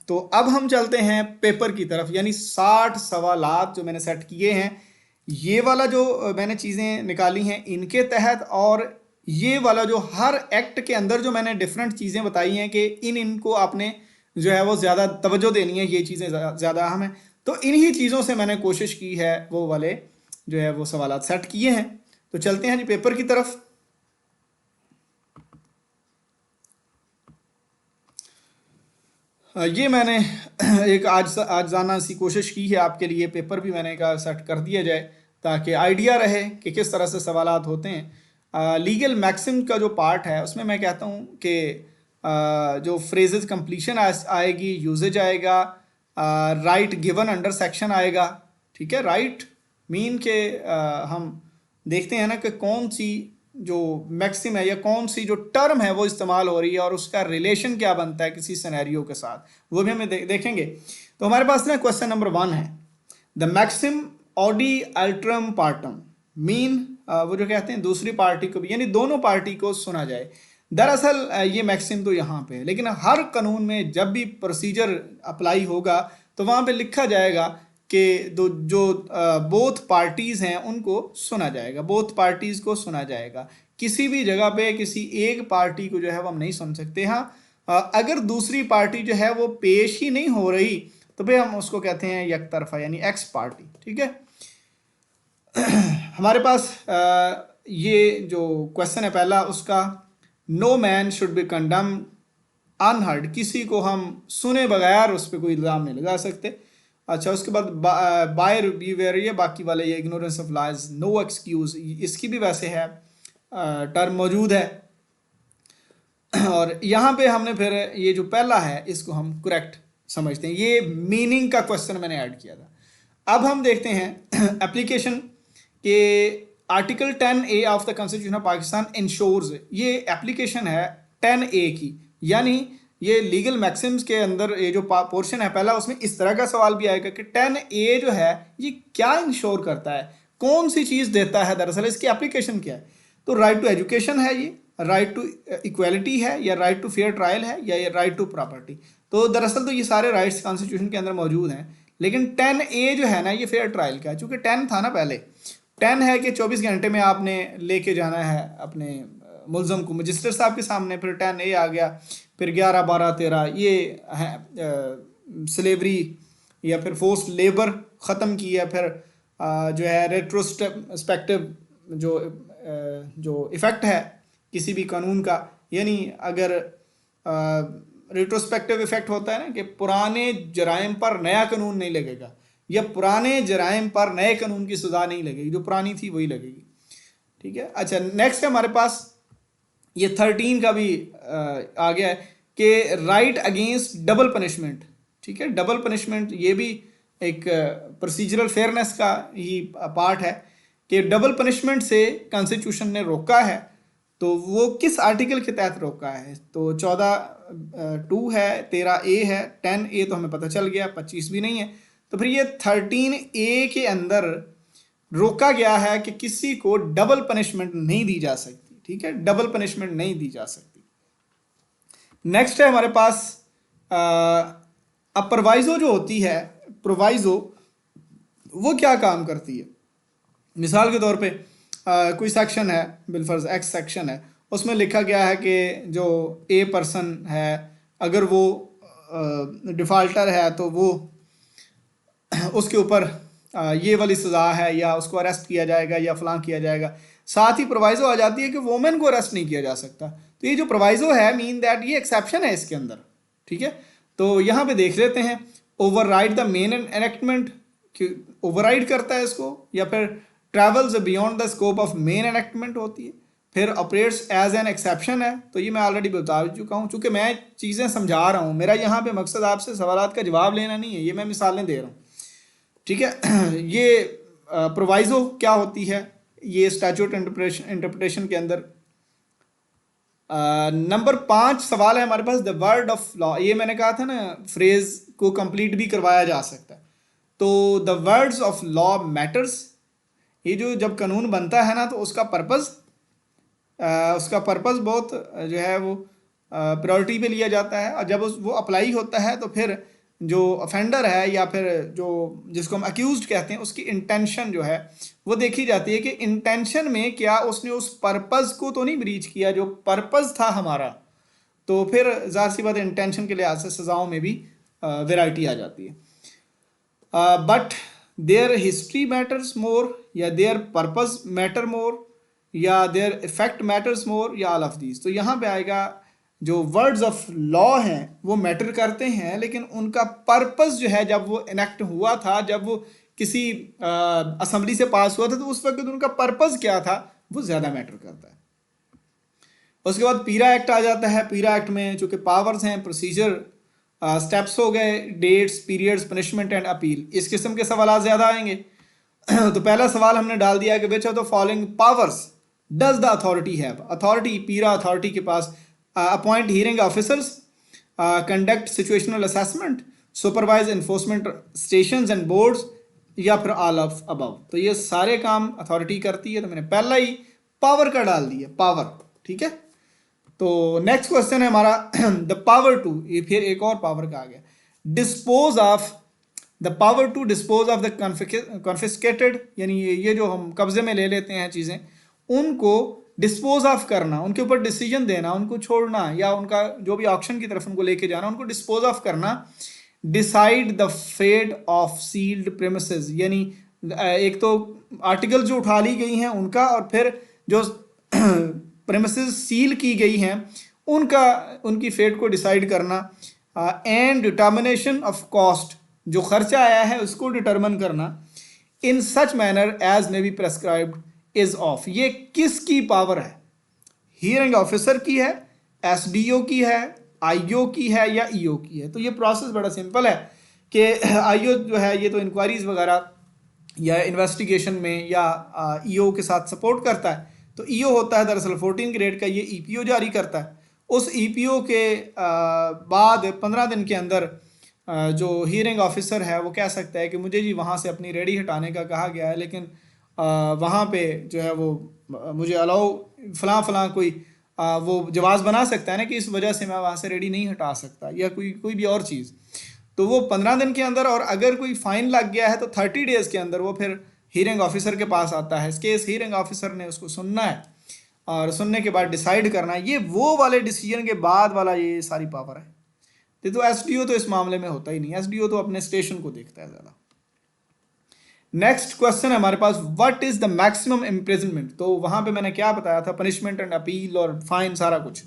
तो अब हम चलते हैं पेपर की तरफ, यानी 60 सवालात जो मैंने सेट किए हैं, ये वाला जो मैंने चीज़ें निकाली हैं इनके तहत, और ये वाला जो हर एक्ट के अंदर जो मैंने डिफरेंट चीज़ें बताई हैं कि इनको आपने जो है वो ज़्यादा तवज्जो देनी है, ये चीज़ें ज़्यादा अहम हैं। तो इन्हीं चीज़ों से मैंने कोशिश की है वो वाले जो है वो सवालात सेट किए हैं। तो चलते हैं जी पेपर की तरफ। ये मैंने एक आज जाना सी कोशिश की है आपके लिए, पेपर भी मैंने कहा सेट कर दिया जाए ताकि आइडिया रहे कि किस तरह से सवालात होते हैं। लीगल मैक्सिम का जो पार्ट है उसमें मैं कहता हूँ कि जो फ्रेजेस कंप्लीशन आएगी, यूजेज आएगा, राइट गिवन अंडर सेक्शन आएगा। ठीक है, राइट मीन के हम देखते हैं ना कि कौन सी जो मैक्सिम है या कौन सी जो टर्म है वो इस्तेमाल हो रही है और उसका रिलेशन क्या बनता है किसी सिनेरियो के साथ, वो भी हमें देखेंगे। तो हमारे पास ना क्वेश्चन नंबर 1 है, द मैक्सिम ऑडी अल्ट्रम पार्टम मीन वो जो कहते हैं दूसरी पार्टी को भी, यानी दोनों पार्टी को सुना जाए। दरअसल ये मैक्सिम तो यहाँ पे है, लेकिन हर कानून में जब भी प्रोसीजर अप्लाई होगा तो वहाँ पे लिखा जाएगा कि जो बोथ पार्टीज़ हैं उनको सुना जाएगा, बोथ पार्टीज़ को सुना जाएगा। किसी भी जगह पे किसी एक पार्टी को जो है वो हम नहीं सुन सकते। हाँ, अगर दूसरी पार्टी जो है वो पेश ही नहीं हो रही तो भाई हम उसको कहते हैं यकतरफा, यानी एक्स पार्टी। ठीक है, हमारे पास ये जो क्वेश्चन है पहला उसका, no man should be condemned unheard, किसी को हम सुने बगैर उस पर कोई इल्ज़ाम नहीं लगा सकते। अच्छा, उसके बाद बाय बिहेवियर, बाकी वाले ये ignorance of laws, no excuse, इसकी भी वैसे है टर्म मौजूद है। और यहाँ पे हमने फिर ये जो पहला है इसको हम करेक्ट समझते हैं, ये मीनिंग का क्वेश्चन मैंने ऐड किया था। अब हम देखते हैं एप्लीकेशन के article 10A of the constitution of Pakistan ensures, ये एप्लीकेशन है 10A की, यानी ये लीगल मैक्सिम्स के अंदर ये जो पोर्शन है पहला, उसमें इस तरह का सवाल भी आएगा कि 10A जो है ये क्या इंश्योर करता है, कौन सी चीज़ देता है, दरअसल इसकी एप्लीकेशन क्या है। तो राइट टू एजुकेशन है, ये राइट टू इक्वालिटी है, या राइट टू फेयर ट्रायल है, या ये राइट टू प्रॉपर्टी। तो दरअसल तो ये सारे राइट्स कॉन्स्टिट्यूशन के अंदर मौजूद हैं, लेकिन 10A जो है ना ये फेयर ट्रायल का है, चूँकि 10 था ना पहले, 10 है कि 24 घंटे में आपने लेके जाना है अपने मुलजम को मजिस्ट्रेट साहब के सामने, फिर 10A आ गया, फिर 11, 12, 13 ये है स्लेवरी या फिर फोर्स्ड लेबर ख़त्म की है, फिर जो है रेट्रोस्पेक्टिव जो इफ़ेक्ट है किसी भी कानून का, यानी अगर रेट्रोस्पेक्टिव इफ़ेक्ट होता है ना कि पुराने जराइम पर नया कानून नहीं लगेगा, या पुराने जराइम पर नए कानून की सज़ा नहीं लगेगी, जो पुरानी थी वही लगेगी। ठीक है, अच्छा नेक्स्ट है हमारे पास ये 13 का भी आ गया है कि राइट अगेंस्ट डबल पनिशमेंट। ठीक है, डबल पनिशमेंट ये भी एक प्रोसीजरल फेयरनेस का ही पार्ट है कि डबल पनिशमेंट से कॉन्स्टिट्यूशन ने रोका है, तो वो किस आर्टिकल के तहत रोका है। तो 14(2) है, 13A है, 10A तो हमें पता चल गया, 25 भी नहीं है। तो फिर ये 13A के अंदर रोका गया है कि किसी को डबल पनिशमेंट नहीं दी जा सकती। ठीक है, डबल पनिशमेंट नहीं दी जा सकती। नेक्स्ट है हमारे पास अब प्रोवाइजो जो होती है, प्रोवाइजो वो क्या काम करती है। मिसाल के तौर पे कोई सेक्शन है, बिलफर्ज एक्स सेक्शन है, उसमें लिखा गया है कि जो ए पर्सन है अगर वो डिफ़ाल्टर है तो वो उसके ऊपर ये वाली सज़ा है, या उसको अरेस्ट किया जाएगा या फलां किया जाएगा। साथ ही प्रोवाइजो आ जाती है कि वोमेन को अरेस्ट नहीं किया जा सकता। तो ये जो प्रोवाइजो है मीन दैट ये एक्सेप्शन है इसके अंदर। ठीक है, तो यहाँ पे देख लेते हैं, override the main enactment, override करता है इसको, या फिर travels beyond the scope of main enactment होती है, फिर ऑपरेट्स एज एन एक्सेप्शन है। तो ये मैं ऑलरेडी बता चुका हूँ, चूँकि मैं चीज़ें समझा रहा हूँ, मेरा यहाँ पे मकसद आपसे सवालात का जवाब लेना नहीं है, ये मैं मिसालें दे रहा हूँ। ठीक है, ये प्रोवाइजो क्या होती है, ये स्टैट्यूट इंटरप्रिटेशन के अंदर नंबर 5 सवाल है हमारे पास, द वर्ड ऑफ लॉ। ये मैंने कहा था ना फ्रेज को कंप्लीट भी करवाया जा सकता है। तो the words of law matters, ये जो जब कानून बनता है ना तो उसका पर्पस बहुत जो है वो प्रायोरिटी पे लिया जाता है, और जब वो अप्लाई होता है तो फिर जो ऑफेंडर है या फिर जो जिसको हम अक्यूज्ड कहते हैं उसकी इंटेंशन जो है वो देखी जाती है कि इंटेंशन में क्या उसने उस पर्पस को तो नहीं ब्रीच किया जो पर्पस था हमारा। तो फिर ज़ाहिर सी बात है इंटेंशन के लिहाज से सज़ाओं में भी वैरायटी आ जाती है। But there history matters more या देयर पर्पस मैटर मोर या देयर इफेक्ट मैटर्स मोर या ऑल ऑफ दीज। तो यहाँ पे आएगा जो वर्ड्स ऑफ लॉ हैं वो मैटर करते हैं, लेकिन उनका पर्पस जो है जब वो इनेक्ट हुआ था, जब वो किसी असेंबली से पास हुआ था, तो उस वक्त उनका पर्पस क्या था वो ज़्यादा मैटर करता है। उसके बाद पीरा एक्ट आ जाता है। पीरा एक्ट में चूँकि पावर्स हैं, प्रोसीजर, स्टेप्स हो गए, dates, periods, punishment and appeal, इस किस्म के सवाल ज़्यादा आएंगे। तो पहला सवाल हमने डाल दिया कि which of the following powers does the authority have. Authority, PERA authority के पास appoint hearing officers, conduct situational assessment, supervise enforcement stations and boards, या फिर ऑल ऑफ अबव। तो ये सारे काम अथॉरिटी करती है। तो मैंने पहला ही पावर का डाल दिया, पावर। ठीक है, तो नेक्स्ट क्वेश्चन है हमारा द पावर टू, ये फिर एक और पावर का आ गया, dispose of, the power to dispose of the confiscated, यानी ये जो हम कब्जे में ले लेते हैं चीज़ें, उनको डिस्पोज ऑफ करना, उनके ऊपर डिसीजन देना, उनको छोड़ना या उनका जो भी ऑक्शन की तरफ उनको लेके जाना, उनको डिस्पोज ऑफ करना। Decide the fate of sealed premises, यानी एक तो आर्टिकल जो उठा ली गई हैं उनका, और फिर जो प्रेमिसेस सील की गई हैं उनका, उनकी फेट को डिसाइड करना। एंड डिटर्मिनेशन ऑफ कॉस्ट, जो खर्चा आया है उसको डिटर्मिन करना। In such manner as may be prescribed is of, ये किसकी पावर है? हियरिंग ऑफिसर की है, एसडीओ की है, आईओ की है, या ईओ की है? तो ये प्रोसेस बड़ा सिंपल है कि आईओ जो है ये तो इंक्वायरीज वगैरह या इन्वेस्टिगेशन में या ईओ के साथ सपोर्ट करता है। तो ईओ होता है दरअसल 14 ग्रेड का, ये ईपीओ जारी करता है। उस ईपीओ के बाद 15 दिन के अंदर जो हियरिंग ऑफिसर है वो कह सकता है कि मुझे जी वहाँ से अपनी रेडी हटाने का कहा गया है, लेकिन वहाँ पे जो है वो मुझे अलाउ फलां कोई वो जवाब बना सकता है ना कि इस वजह से मैं वहाँ से रेडी नहीं हटा सकता, या कोई भी और चीज़। तो वो 15 दिन के अंदर, और अगर कोई फ़ाइन लग गया है तो 30 डेज़ के अंदर वो फिर हियरिंग ऑफिसर के पास आता है। केस हियरिंग ऑफिसर ने उसको सुनना है और सुनने के बाद डिसाइड करना है। ये वो वाले डिसीजन के बाद वाला ये सारी पावर है। तो एसडीओ तो इस मामले में होता ही नहीं, एसडीओ तो अपने स्टेशन को देखता है ज़्यादा। नेक्स्ट क्वेश्चन है हमारे पास, what is the maximum imprisonment. तो वहां पे मैंने क्या बताया था, पनिशमेंट एंड अपील और फाइन सारा कुछ।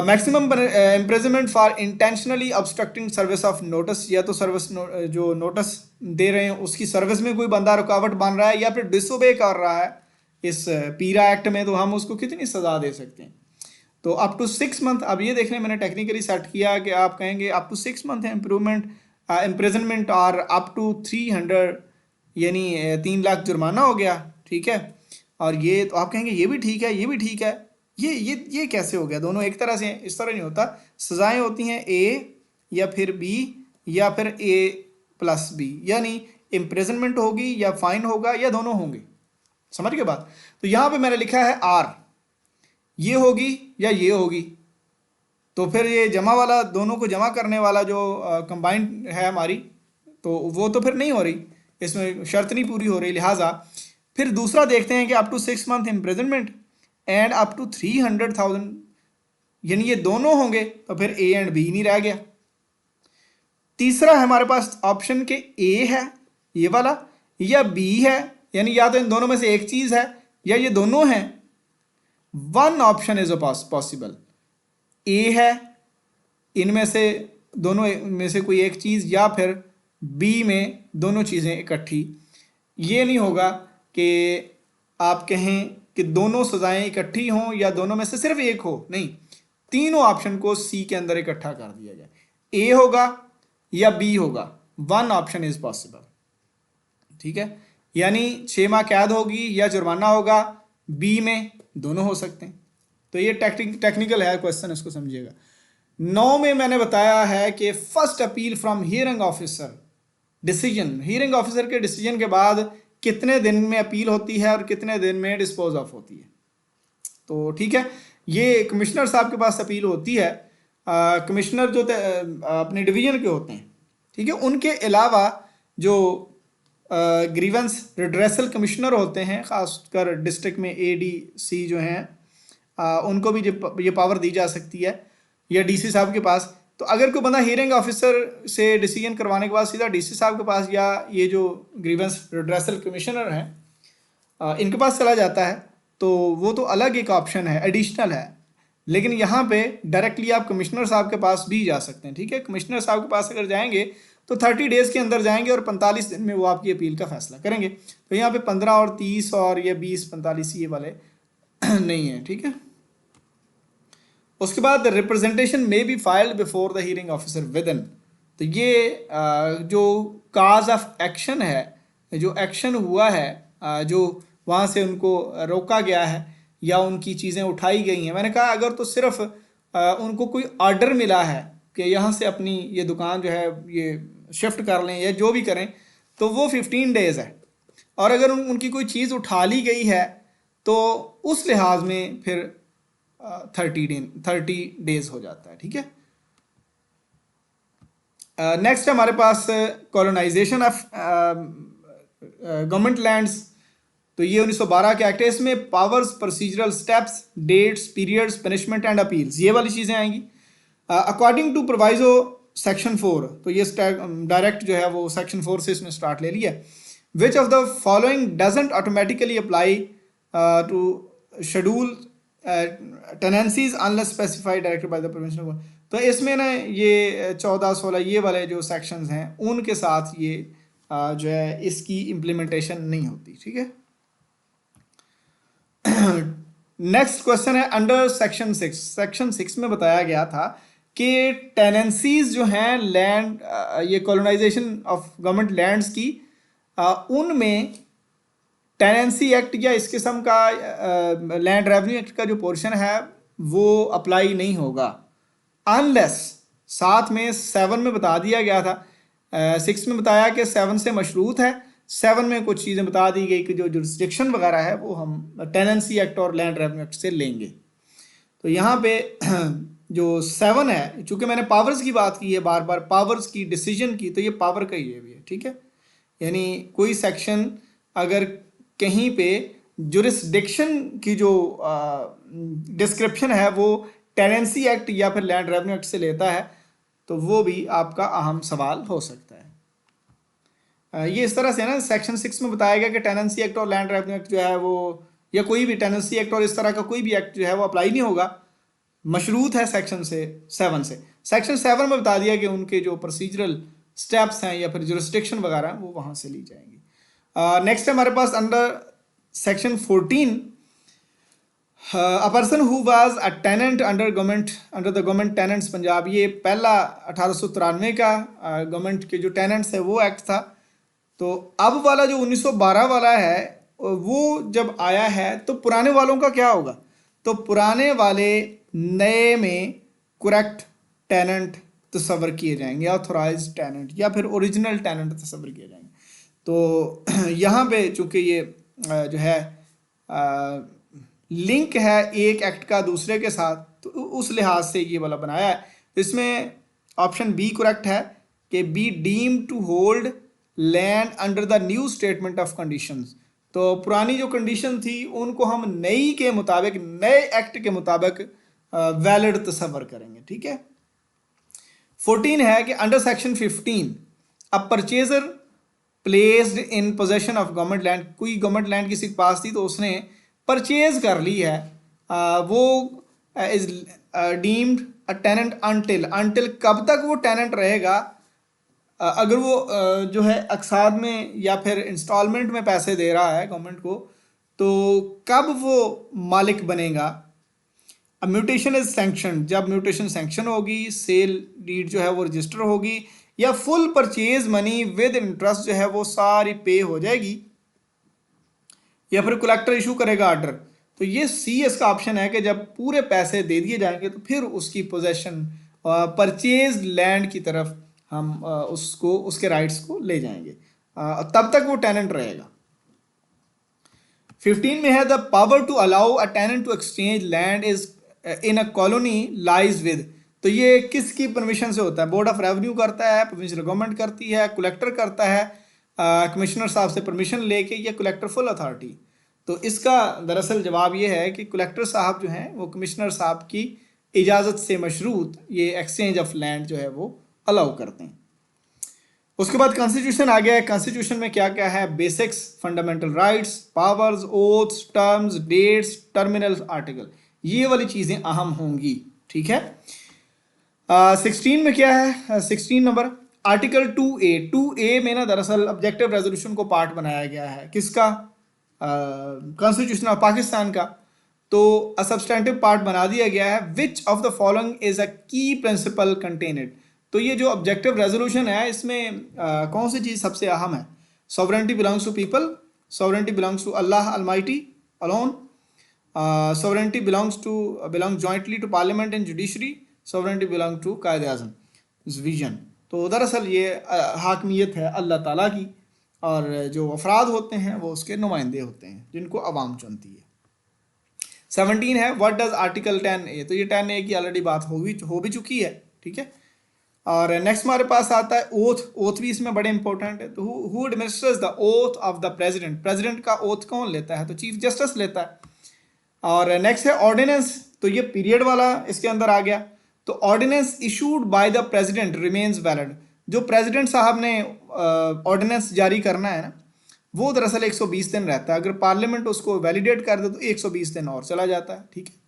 Maximum imprisonment for intentionally obstructing service of notice, या तो सर्विस जो नोटिस दे रहे हैं उसकी सर्विस में कोई बंदा रुकावट बन रहा है या फिर डिसोबे कर रहा है इस पीरा एक्ट में, तो हम उसको कितनी सज़ा दे सकते हैं? तो अप टू 6 मंथ। अब ये देखने मैंने टेक्निकली सेट किया कि आप कहेंगे अप टू 6 मंथ है इम्प्रिजनमेंट, और अप टू 300 यानी 3 लाख जुर्माना हो गया। ठीक है, और ये तो आप कहेंगे ये भी ठीक है, ये भी ठीक है, ये कैसे हो गया? दोनों एक तरह से हैं? इस तरह नहीं होता। सज़ाएं होती हैं ए या फिर बी या फिर ए प्लस बी, यानी इम्प्रिजनमेंट होगी या फाइन होगा या दोनों होंगे। समझ के बात? तो यहाँ पे मैंने लिखा है आर, ये होगी या ये होगी। तो फिर ये जमा वाला, दोनों को जमा करने वाला जो कंबाइंड है हमारी, तो वो तो फिर नहीं हो रही, इसमें शर्त नहीं पूरी हो रही। लिहाजा फिर दूसरा देखते हैं कि up to 6 month imprisonment and up to 300,000, यानी ये दोनों होंगे, तो फिर ए एंड बी नहीं रह गया। तीसरा है हमारे पास ऑप्शन के ए है ये वाला, या बी है, यानी या तो इन दोनों में से एक चीज है या ये दोनों हैं। वन ऑप्शन इज पॉसिबल, ए है इनमें से दोनों में से कोई एक चीज, या फिर बी में दोनों चीजें इकट्ठी। ये नहीं होगा कि आप कहें कि दोनों सजाएं इकट्ठी हों या दोनों में से सिर्फ एक हो, नहीं, तीनों ऑप्शन को सी के अंदर इकट्ठा कर दिया जाए। ए होगा या बी होगा, वन ऑप्शन इज पॉसिबल। ठीक है, यानी 6 माह कैद होगी या जुर्माना होगा, बी में दोनों हो सकते हैं। तो ये टेक्निकल है क्वेश्चन, इसको समझिएगा। 9 में मैंने बताया है कि first appeal from hearing officer decision, hearing officer के डिसीजन के बाद कितने दिन में अपील होती है और कितने दिन में डिस्पोज ऑफ होती है। तो ठीक है, ये कमिश्नर साहब के पास अपील होती है कमिश्नर जो अपने डिवीजन के होते हैं, ठीक है, उनके अलावा जो ग्रीवेंस रिड्रेसल कमिश्नर होते हैं, ख़ासकर डिस्ट्रिक्ट में ADC जो हैं, उनको भी ये पावर दी जा सकती है, या DC साहब के पास। तो अगर कोई बंदा हियरिंग ऑफिसर से डिसीजन करवाने के बाद सीधा DC साहब के पास या ये जो ग्रीवेंस रिड्रेसल कमिश्नर हैं इनके पास चला जाता है, तो वो तो अलग एक ऑप्शन है, एडिशनल है। लेकिन यहाँ पे डायरेक्टली आप कमिश्नर साहब के पास भी जा सकते हैं, ठीक है। कमिश्नर साहब के पास अगर जाएंगे तो 30 डेज़ के अंदर जाएंगे और 45 दिन में वो आपकी अपील का फैसला करेंगे। तो यहाँ पे 15 और 30 और ये 20-45 ये वाले नहीं है, ठीक है। उसके बाद रिप्रेजेंटेशन में be filed before the hearing officer with in. तो ये जो काज ऑफ एक्शन है, जो एक्शन हुआ है, जो वहाँ से उनको रोका गया है या उनकी चीज़ें उठाई गई हैं, मैंने कहा अगर तो सिर्फ उनको कोई ऑर्डर मिला है कि यहाँ से अपनी ये दुकान जो है ये शिफ्ट कर लें या जो भी करें, तो वो 15 डेज़ है। और अगर उनकी कोई चीज़ उठा ली गई है तो उस लिहाज में फिर 30 डेज हो जाता है, ठीक है। नेक्स्ट हमारे पास कॉलोनाइजेशन ऑफ गवर्नमेंट लैंड्स। तो ये 1912 के एक्ट है, इसमें powers, procedural steps, dates, periods, punishment and appeals, ये वाली चीज़ें आएंगी। अकॉर्डिंग टू प्रोवाइजो सेक्शन 4, तो ये डायरेक्ट जो है वो सेक्शन 4 से इसने स्टार्ट ले लिया। Which of the following doesn't automatically apply to schedule tenancies unless specified directed by the provincial government. तो इसमें ना ये 14-16 ये वाले जो सेक्शंस हैं उनके साथ ये जो है इसकी इम्प्लीमेंटेशन नहीं होती, ठीक है। नेक्स्ट क्वेश्चन है अंडर सेक्शन 6। सेक्शन 6 में बताया गया था कि टेनेंसीज जो हैं लैंड, ये कॉलोनाइजेशन ऑफ गवर्नमेंट लैंड्स की, उनमें टेनेंसी एक्ट या इस किस्म का लैंड रेवेन्यू एक्ट का जो पोर्शन है वो अप्लाई नहीं होगा अनलेस, साथ में 7 में बता दिया गया था, 6 में बताया कि 7 से मशरूत है, 7 में कुछ चीज़ें बता दी गई कि जो जुरिस्डिक्शन वगैरह है वो हम टेनेंसी एक्ट और लैंड रेवेन्यू एक्ट से लेंगे। तो यहाँ पे जो 7 है, चूँकि मैंने पावर्स की बात की है बार बार, पावर्स की, डिसीजन की, तो ये पावर का ही है भी है, ठीक है। यानी कोई सेक्शन अगर कहीं पे जुरिस्डिक्शन की जो डिस्क्रिप्शन है वो टेनेंसी एक्ट या फिर लैंड रेवेन्यू एक्ट से लेता है, तो वो भी आपका अहम सवाल हो सकता है। ये इस तरह से ना, सेक्शन 6 में बताया गया कि टेनेंसी एक्ट और लैंड रेवेन्यू एक्ट जो है वो, या कोई भी टेनेंसी एक्ट और इस तरह का कोई भी एक्ट जो है वो अप्लाई नहीं होगा, मशरूत है सेक्शन 7 से। सेक्शन 7 में बता दिया कि उनके जो प्रोसीजरल स्टेप्स हैं या फिर जुरिस्डिक्शन वगैरह वो वहाँ से ली जाएंगी। नेक्स्ट हमारे पास under section 14, a person who was a tenant under the government tenants Punjab. ये पहला 1893 का गवर्नमेंट के जो टेनेंट्स है वो एक्ट था। तो अब वाला जो 1912 वाला है वो जब आया है तो पुराने वालों का क्या होगा? तो पुराने वाले नए में करेक्ट टेनेंट तस्वर किए जाएंगे, ऑथोराइज टेनेंट या फिर ओरिजिनल टेनेंट तस्वर किए जाएंगे। तो यहाँ पे चूँकि ये जो है लिंक है एक एक्ट का दूसरे के साथ, तो उस लिहाज से ये वाला बनाया है। तो इसमें ऑप्शन बी करेक्ट है कि be deemed to hold land under the new statement of conditions. तो पुरानी जो कंडीशन थी उनको हम नई के मुताबिक, नए एक्ट के मुताबिक वैलिड तस्वर करेंगे, ठीक है। 14 है कि under section 15 a purchaser placed in possession of government land. कोई गवर्नमेंट लैंड किसी के पास थी तो उसने परचेज कर ली है, वो is deemed a tenant until कब तक वो टेनेंट रहेगा? अगर वो जो है अकसाद में या फिर इंस्टॉलमेंट में पैसे दे रहा है गवर्नमेंट को, तो कब वो मालिक बनेगा? म्यूटेशन इज सैंक्शन, जब म्यूटेशन सैंक्शन होगी, सेल डीड जो है वो रजिस्टर होगी, या full purchase money with interest जो है वो सारी पे हो जाएगी, या फिर कलेक्टर इशू करेगा ऑर्डर। तो ये सी इसका ऑप्शन है कि जब पूरे पैसे दे दिए जाएंगे तो फिर उसकी पोजेशन, परचेज लैंड की तरफ हम उसको, उसके राइट्स को ले जाएंगे, तब तक वो टेनेंट रहेगा। 15 में है the power to allow a tenant to exchange land is in a colony lies with. तो ये किसकी परमिशन से होता है? बोर्ड ऑफ रेवेन्यू करता है, प्रोविंशियल गवर्नमेंट करती है, कलेक्टर करता है, कमिश्नर साहब से परमिशन लेके, या कलेक्टर फुल अथॉरिटी? तो इसका दरअसल जवाब ये है कि कलेक्टर साहब जो हैं वो कमिश्नर साहब की इजाज़त से मशरूत ये एक्सचेंज ऑफ लैंड जो है वो अलाउ करते हैं। उसके बाद कॉन्स्टिट्यूशन आ गया है। कॉन्स्टिट्यूशन में क्या क्या है? Basics, fundamental rights, powers, oaths, terms, dates, terminal article, ये वाली चीज़ें अहम होंगी, ठीक है। 16 में क्या है? 16 नंबर आर्टिकल 2A। 2A में ना दरअसल ऑब्जेक्टिव रेजोल्यूशन को पार्ट बनाया गया है। किसका? कॉन्स्टिट्यूशन ऑफ पाकिस्तान का। तो अ सब्सटेंटिव पार्ट बना दिया गया है। विच of the following is a की प्रिंसिपल कंटेनेड। तो ये जो ऑब्जेक्टिव रेजोल्यूशन है इसमें कौन सी चीज़ सबसे अहम है? Sovereignty belongs to people, sovereignty belongs to Allah almighty alone, sovereignty belong jointly to parliament and judiciary, sovereignty belong to Quaid Azam vision. तो दरअसल ये हाकमियत है अल्लाह ताला की, और जो अफराद होते हैं वो उसके नुमाइंदे होते हैं जिनको अवाम चुनती है। 17 है व्हाट डज आर्टिकल 10A। तो ये 10A की ऑलरेडी बात हो भी चुकी है, ठीक है। और नेक्स्ट हमारे पास आता है ओथ। ओथ भी इसमें बड़े इंपॉर्टेंट है। तो who administers the oath of the president. President का ओथ कौन लेता है? तो चीफ जस्टिस लेता है। और नेक्स्ट है ऑर्डिनेंस। तो ये पीरियड वाला इसके अंदर आ गया। तो ordinance issued by the president remains valid. जो प्रेसिडेंट साहब ने ऑर्डिनेंस जारी करना है ना, वो दरअसल 120 दिन रहता है। अगर पार्लियामेंट उसको वैलिडेट कर दे तो 120 दिन और चला जाता है, ठीक है।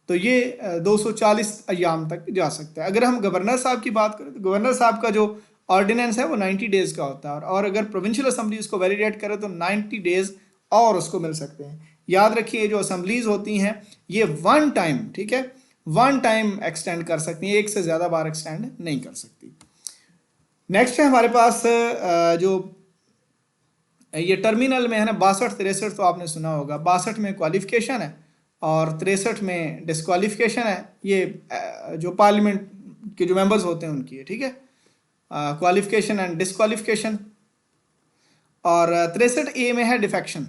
तो ये 240 अयाम तक जा सकता है। अगर हम गवर्नर साहब की बात करें तो गवर्नर साहब का जो ऑर्डिनेंस है वो 90 डेज़ का होता है, और अगर प्रोविंशियल असम्बली उसको वैलिडेट करे तो 90 डेज़ और उसको मिल सकते हैं। याद रखिए जो असम्बलीज होती हैं ये वन टाइम, ठीक है, वन टाइम एक्सटेंड कर सकती हैं, एक से ज़्यादा बार एक्सटेंड नहीं कर सकती। नेक्स्ट है हमारे पास जो ये टर्मिनल में है ना 62, 63 तो आपने सुना होगा। 62 में क्वालिफिकेशन है और 63 में डिस्क्वालिफिकेशन है। ये जो पार्लियामेंट के जो मेंबर्स होते हैं उनकी है, ठीक है, क्वालिफिकेशन एंड डिस्क्वालिफिकेशन। और 63A में है डिफेक्शन।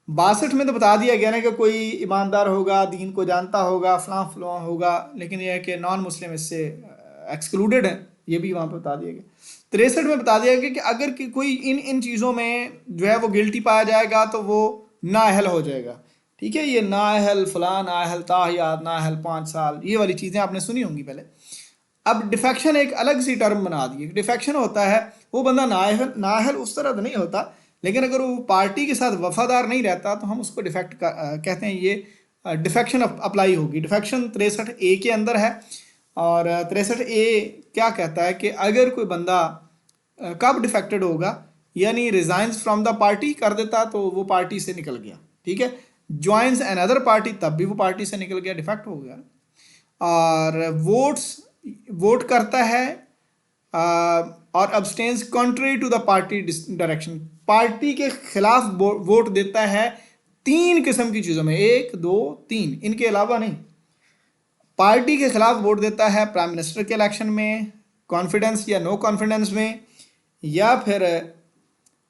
62 में तो बता दिया गया ना कि कोई ईमानदार होगा, दीन को जानता होगा, फलां फलां होगा, लेकिन यह है कि नॉन मुस्लिम इससे एक्सक्लूडेड है, ये भी वहाँ पे बता दिया गया। 63 में बता दिया गया कि अगर कोई इन चीज़ों में जो है वो गिल्टी पाया जाएगा तो वो नाअहल हो जाएगा, ठीक है। ये नाअहल, फलां नाअहल, ताहियात नाअहल, 5 साल, ये वाली चीज़ें आपने सुनी होंगी पहले। अब डिफेक्शन एक अलग सी टर्म बना दी। डिफेक्शन होता है वो बंदा नाअहल उस तरह तो नहीं होता, लेकिन अगर वो पार्टी के साथ वफादार नहीं रहता तो हम उसको डिफेक्ट कहते हैं। ये डिफेक्शन अप्लाई होगी। डिफेक्शन 63A के अंदर है। और 63A क्या कहता है कि अगर कोई बंदा कब डिफेक्टेड होगा, यानी रिजाइंस फ्रॉम द पार्टी कर देता तो वो पार्टी से निकल गया, ठीक है। ज्वाइंस एन अदर पार्टी, तब भी वो पार्टी से निकल गया, डिफेक्ट हो गया। और वोट करता है और abstains contrary to the party direction, party के खिलाफ वोट देता है 3 किस्म की चीज़ों में, 1, 2, 3, इनके अलावा नहीं। पार्टी के खिलाफ वोट देता है प्राइम मिनिस्टर के इलेक्शन में, कॉन्फिडेंस या नो कॉन्फिडेंस में, या फिर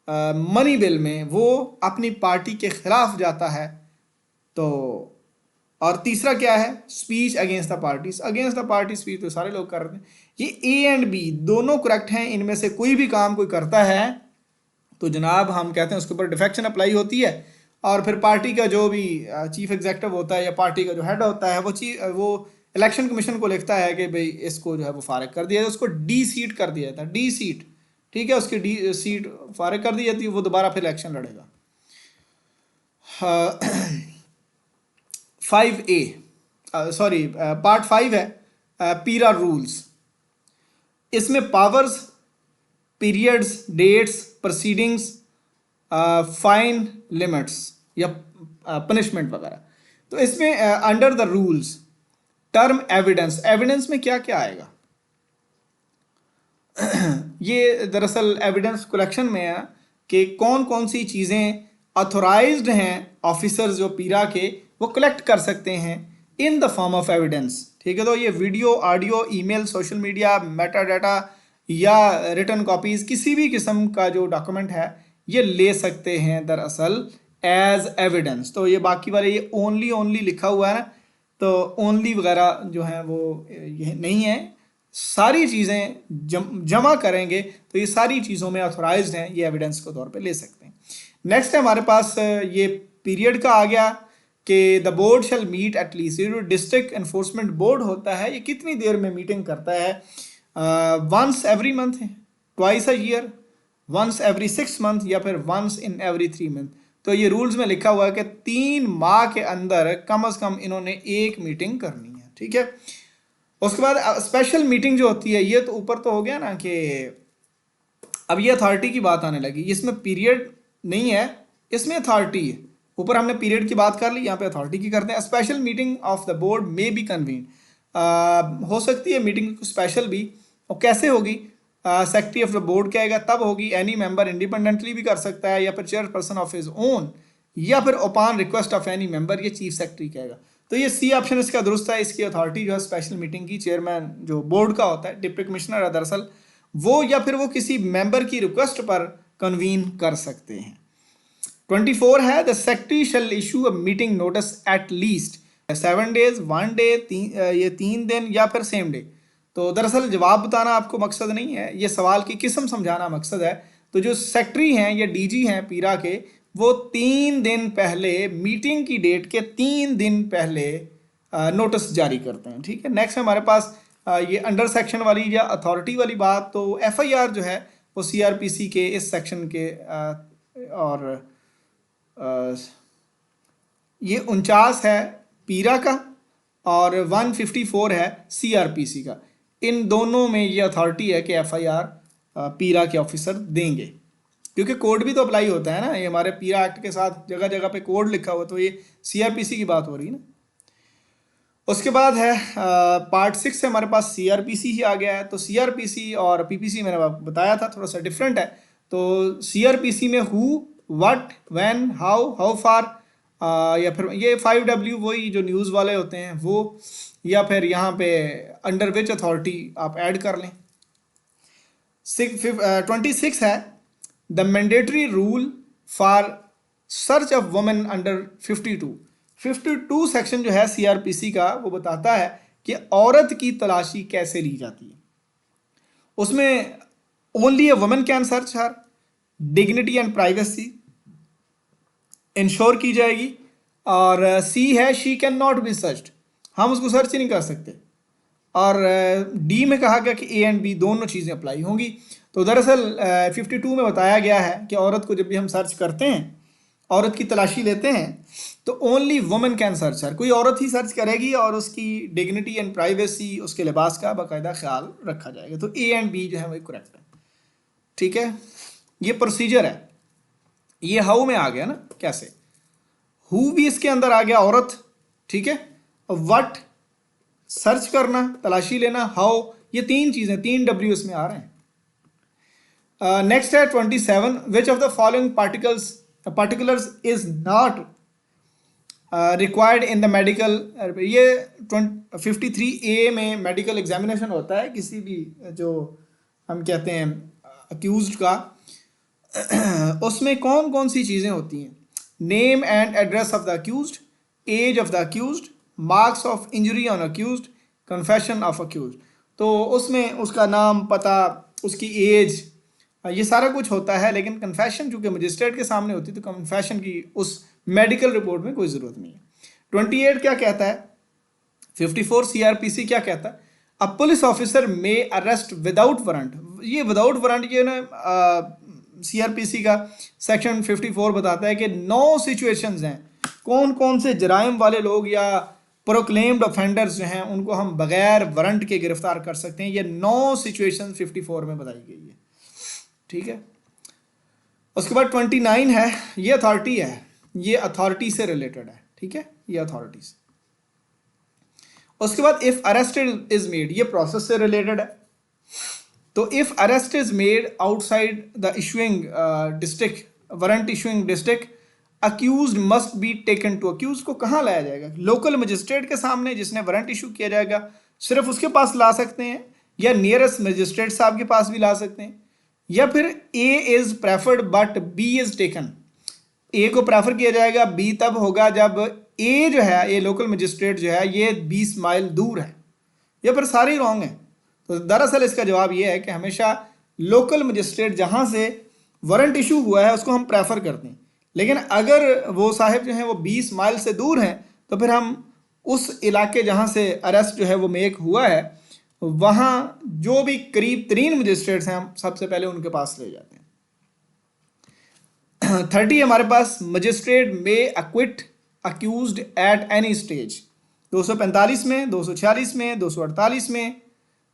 मनी बिल में वो अपनी पार्टी के खिलाफ जाता है। तो और तीसरा क्या है? Speech against the parties. Against the party speech तो सारे लोग कर रहे हैं। ये A एंड B दोनों करेक्ट हैं। इनमें से कोई भी काम कोई करता है तो जनाब हम कहते हैं उसके ऊपर डिफेक्शन अप्लाई होती है। और फिर पार्टी का जो भी चीफ एग्जीक्यूटिव होता है या पार्टी का जो हेड होता है वो इलेक्शन कमीशन को लिखता है कि भाई इसको जो है वो फारिग कर दिया जाए, उसको डी सीट कर दिया जाता है, डी सीट, ठीक है, उसकी डी सीट फारिग कर दी जाती है, वो दोबारा फिर इलेक्शन लड़ेगा। 5A सॉरी पार्ट 5 है पीरा रूल्स। इसमें powers, periods, dates, proceedings, fine, limits या पनिशमेंट वगैरह। तो इसमें under the rules term evidence, evidence में क्या क्या आएगा? ये दरअसल एविडेंस कलेक्शन में है कि कौन कौन सी चीज़ें ऑथोराइज्ड हैं ऑफिसर्स जो पीरा के वो कलेक्ट कर सकते हैं in the form of evidence, ठीक है। तो ये video, audio, email, social media, Meta data या रिटन कॉपीज़, किसी भी किस्म का जो डॉक्यूमेंट है ये ले सकते हैं दरअसल एज एविडेंस। तो ये बाकी वाले ये ओनली लिखा हुआ है ना, तो ओनली वगैरह जो है वो ये नहीं है, सारी चीज़ें जमा करेंगे तो ये सारी चीज़ों में ऑथोराइज्ड हैं, ये एविडेंस के तौर पे ले सकते हैं। नेक्स्ट है हमारे पास ये पीरियड का आ गया कि the board shall meet at least, ये जो डिस्ट्रिक्ट एनफोर्समेंट बोर्ड होता है ये कितनी देर में मीटिंग करता है, वंस एवरी मंथ है, twice a year, once every 6 month या फिर वंस इन एवरी 3 मंथ। तो ये रूल्स में लिखा हुआ है कि 3 माह के अंदर कम से कम इन्होंने एक मीटिंग करनी है, ठीक है। उसके बाद स्पेशल मीटिंग जो होती है, ये तो ऊपर तो हो गया ना कि अब ये अथॉरिटी की बात आने लगी, इसमें पीरियड नहीं है, इसमें अथॉरिटी है। ऊपर हमने पीरियड की बात कर ली, यहाँ पे अथॉरिटी की करते हैं। Special meeting of the board may be convene, हो सकती है मीटिंग स्पेशल भी, और कैसे होगी, सेक्रेटरी ऑफ द बोर्ड कहेगा तब होगी, एनी मेंबर इंडिपेंडेंटली भी कर सकता है या फिर चेयरपर्सन ऑफ हिज ओन, या फिर upon request of any member, ये चीफ सेक्रेटरी कहेगा। तो ये सी ऑप्शन इसका दुरुस्त है। इसकी अथॉरिटी जो है स्पेशल मीटिंग की, चेयरमैन जो बोर्ड का होता है, डिप्टी कमिश्नर है दरअसल वो, या फिर वो किसी मेंबर की रिक्वेस्ट पर कन्वीन कर सकते हैं। 24 है the secretary shall issue a meeting notice at least 7 days, 1 day, ये 3 दिन या फिर सेम डे। तो दरअसल जवाब बताना आपको मकसद नहीं है, ये सवाल की किस्म समझाना मकसद है। तो जो सेक्रेटरी हैं या डीजी हैं पीरा के, वो 3 दिन पहले, मीटिंग की डेट के 3 दिन पहले नोटिस जारी करते हैं, ठीक है। नेक्स्ट हमारे पास ये अंडर सेक्शन वाली या अथॉरिटी वाली बात, तो एफआईआर जो है वो सीआरपीसी के इस सेक्शन के और ये 49 है पीरा का और 154 है सीआरपीसी का। इन दोनों में ये अथॉरिटी है कि एफआईआर पीरा के ऑफिसर देंगे, क्योंकि कोड भी तो अप्लाई होता है ना, ये हमारे पीरा एक्ट के साथ जगह जगह पे कोड लिखा हुआ, तो ये सीआरपीसी की बात हो रही है ना। उसके बाद है पार्ट 6 से हमारे पास सीआरपीसी ही आ गया है। तो सीआरपीसी और पीपीसी मैंने आपको बताया था थोड़ा सा डिफरेंट है। तो सीआरपीसी में who, what, when, how far, या फिर ये 5W वही जो न्यूज़ वाले होते हैं वो, या फिर यहाँ पे अंडर विच अथॉरिटी आप ऐड कर लें। 26 है the mandatory rule for search of women under 52 section जो है सीआरपीसी का, वो बताता है कि औरत की तलाशी कैसे ली जाती है। उसमें only a women can search her, dignity and privacy ensure की जाएगी, और सी है she can not be searched, हम उसको सर्च ही नहीं कर सकते। और डी में कहा गया कि ए एंड बी दोनों चीज़ें अप्लाई होंगी। तो दरअसल 52 में बताया गया है कि औरत को जब भी हम सर्च करते हैं, औरत की तलाशी लेते हैं, तो only women can search her, कोई औरत ही सर्च करेगी और उसकी डिग्निटी एंड प्राइवेसी, उसके लिबास का बाकायदा ख्याल रखा जाएगा। तो ए एंड बी जो है वही करेक्ट है, ठीक है। ये प्रोसीजर है, ये हाउ में आ गया ना, कैसे, हु भी इसके अंदर आ गया, औरत, ठीक है। व्हाट सर्च करना, तलाशी लेना, हाउ, ये 3 चीजें, 3 W इसमें आ रहे हैं। नेक्स्ट है 27 विच of the following particulars is not required in the medical, ये 53A में मेडिकल एग्जामिनेशन होता है किसी भी जो हम कहते हैं अक्यूज्ड का, उसमें कौन कौन सी चीज़ें होती हैं, name and address of the accused, age of the accused, marks of injury on accused, confession of accused. तो उसमें उसका नाम, पता, उसकी एज, ये सारा कुछ होता है, लेकिन कन्फेशन चूंकि मजिस्ट्रेट के सामने होती है तो कन्फेशन की उस मेडिकल रिपोर्ट में कोई ज़रूरत नहीं है। 28 क्या कहता है, 54 सीआरपीसी क्या कहता है, अ पुलिस ऑफिसर मे अरेस्ट विदाउट वारंट, ये विदाउट वारंट ये ना सीआरपीसी का सेक्शन 54 बताता है कि 9 सिचुएशंस हैं, कौन कौन से जराइम वाले लोग या प्रोक्लेम्ड ऑफेंडर्स जो हैं उनको हम बगैर वारंट के गिरफ्तार कर सकते हैं। ये 9 सिचुएशन 54 में बताई गई है, ठीक है। उसके बाद 29 है, ये अथॉरिटी है, ये अथॉरिटी से रिलेटेड है, ठीक है, ये अथॉरिटी से। उसके बाद इफ अरेस्ट इज मेड, ये प्रोसेस से रिलेटेड है। तो if arrest is made outside the issuing district, warrant issuing district, accused must be taken to, accuse को कहाँ लाया जाएगा, लोकल मजिस्ट्रेट के सामने जिसने वारंट इशू किया जाएगा सिर्फ उसके पास ला सकते हैं, या नियरेस्ट मजिस्ट्रेट साहब के पास भी ला सकते हैं, या फिर A is preferred but B is taken, A को प्रेफर किया जाएगा, बी तब होगा जब ए जो है, ये लोकल मजिस्ट्रेट जो है, ये 20 माइल दूर है, ये पर सारे ही रॉन्ग हैं। तो दरअसल इसका जवाब ये है कि हमेशा लोकल मजिस्ट्रेट जहाँ से वारंट इशू हुआ है उसको हम प्रेफर करते हैं, लेकिन अगर वो साहब जो हैं वो 20 माइल से दूर हैं तो फिर हम उस इलाके जहाँ से अरेस्ट जो है वो मेक हुआ है वहाँ जो भी करीब तरीन मजिस्ट्रेट्स हैं हम सबसे पहले उनके पास ले जाते हैं। 30 हमारे पास, मजिस्ट्रेट में अक्विट अक्यूज्ड एट एनी स्टेज, 245 में, 246 में, 248 में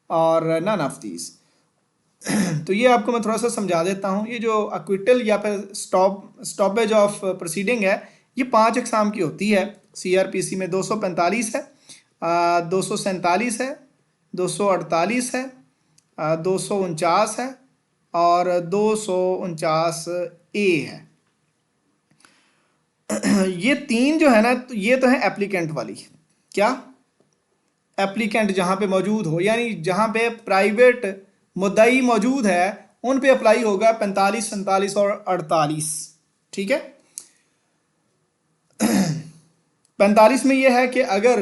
और नन ऑफ दीज। तो ये आपको मैं थोड़ा सा समझा देता हूँ। ये जो अक्विटल या फिर स्टॉपेज ऑफ प्रोसीडिंग है, ये 5 अकसाम की होती है। CRPC में 245 है, 247 है, 248 है, 249 है और 249A है। ये 3 जो है ना, तो ये तो है एप्लीकेंट वाली। क्या? एप्लीकेंट जहाँ पे मौजूद हो, यानी जहाँ पे प्राइवेट मुद्दई मौजूद है उन पे अप्लाई होगा 45, 47 और 48। ठीक है। 45 में यह है कि अगर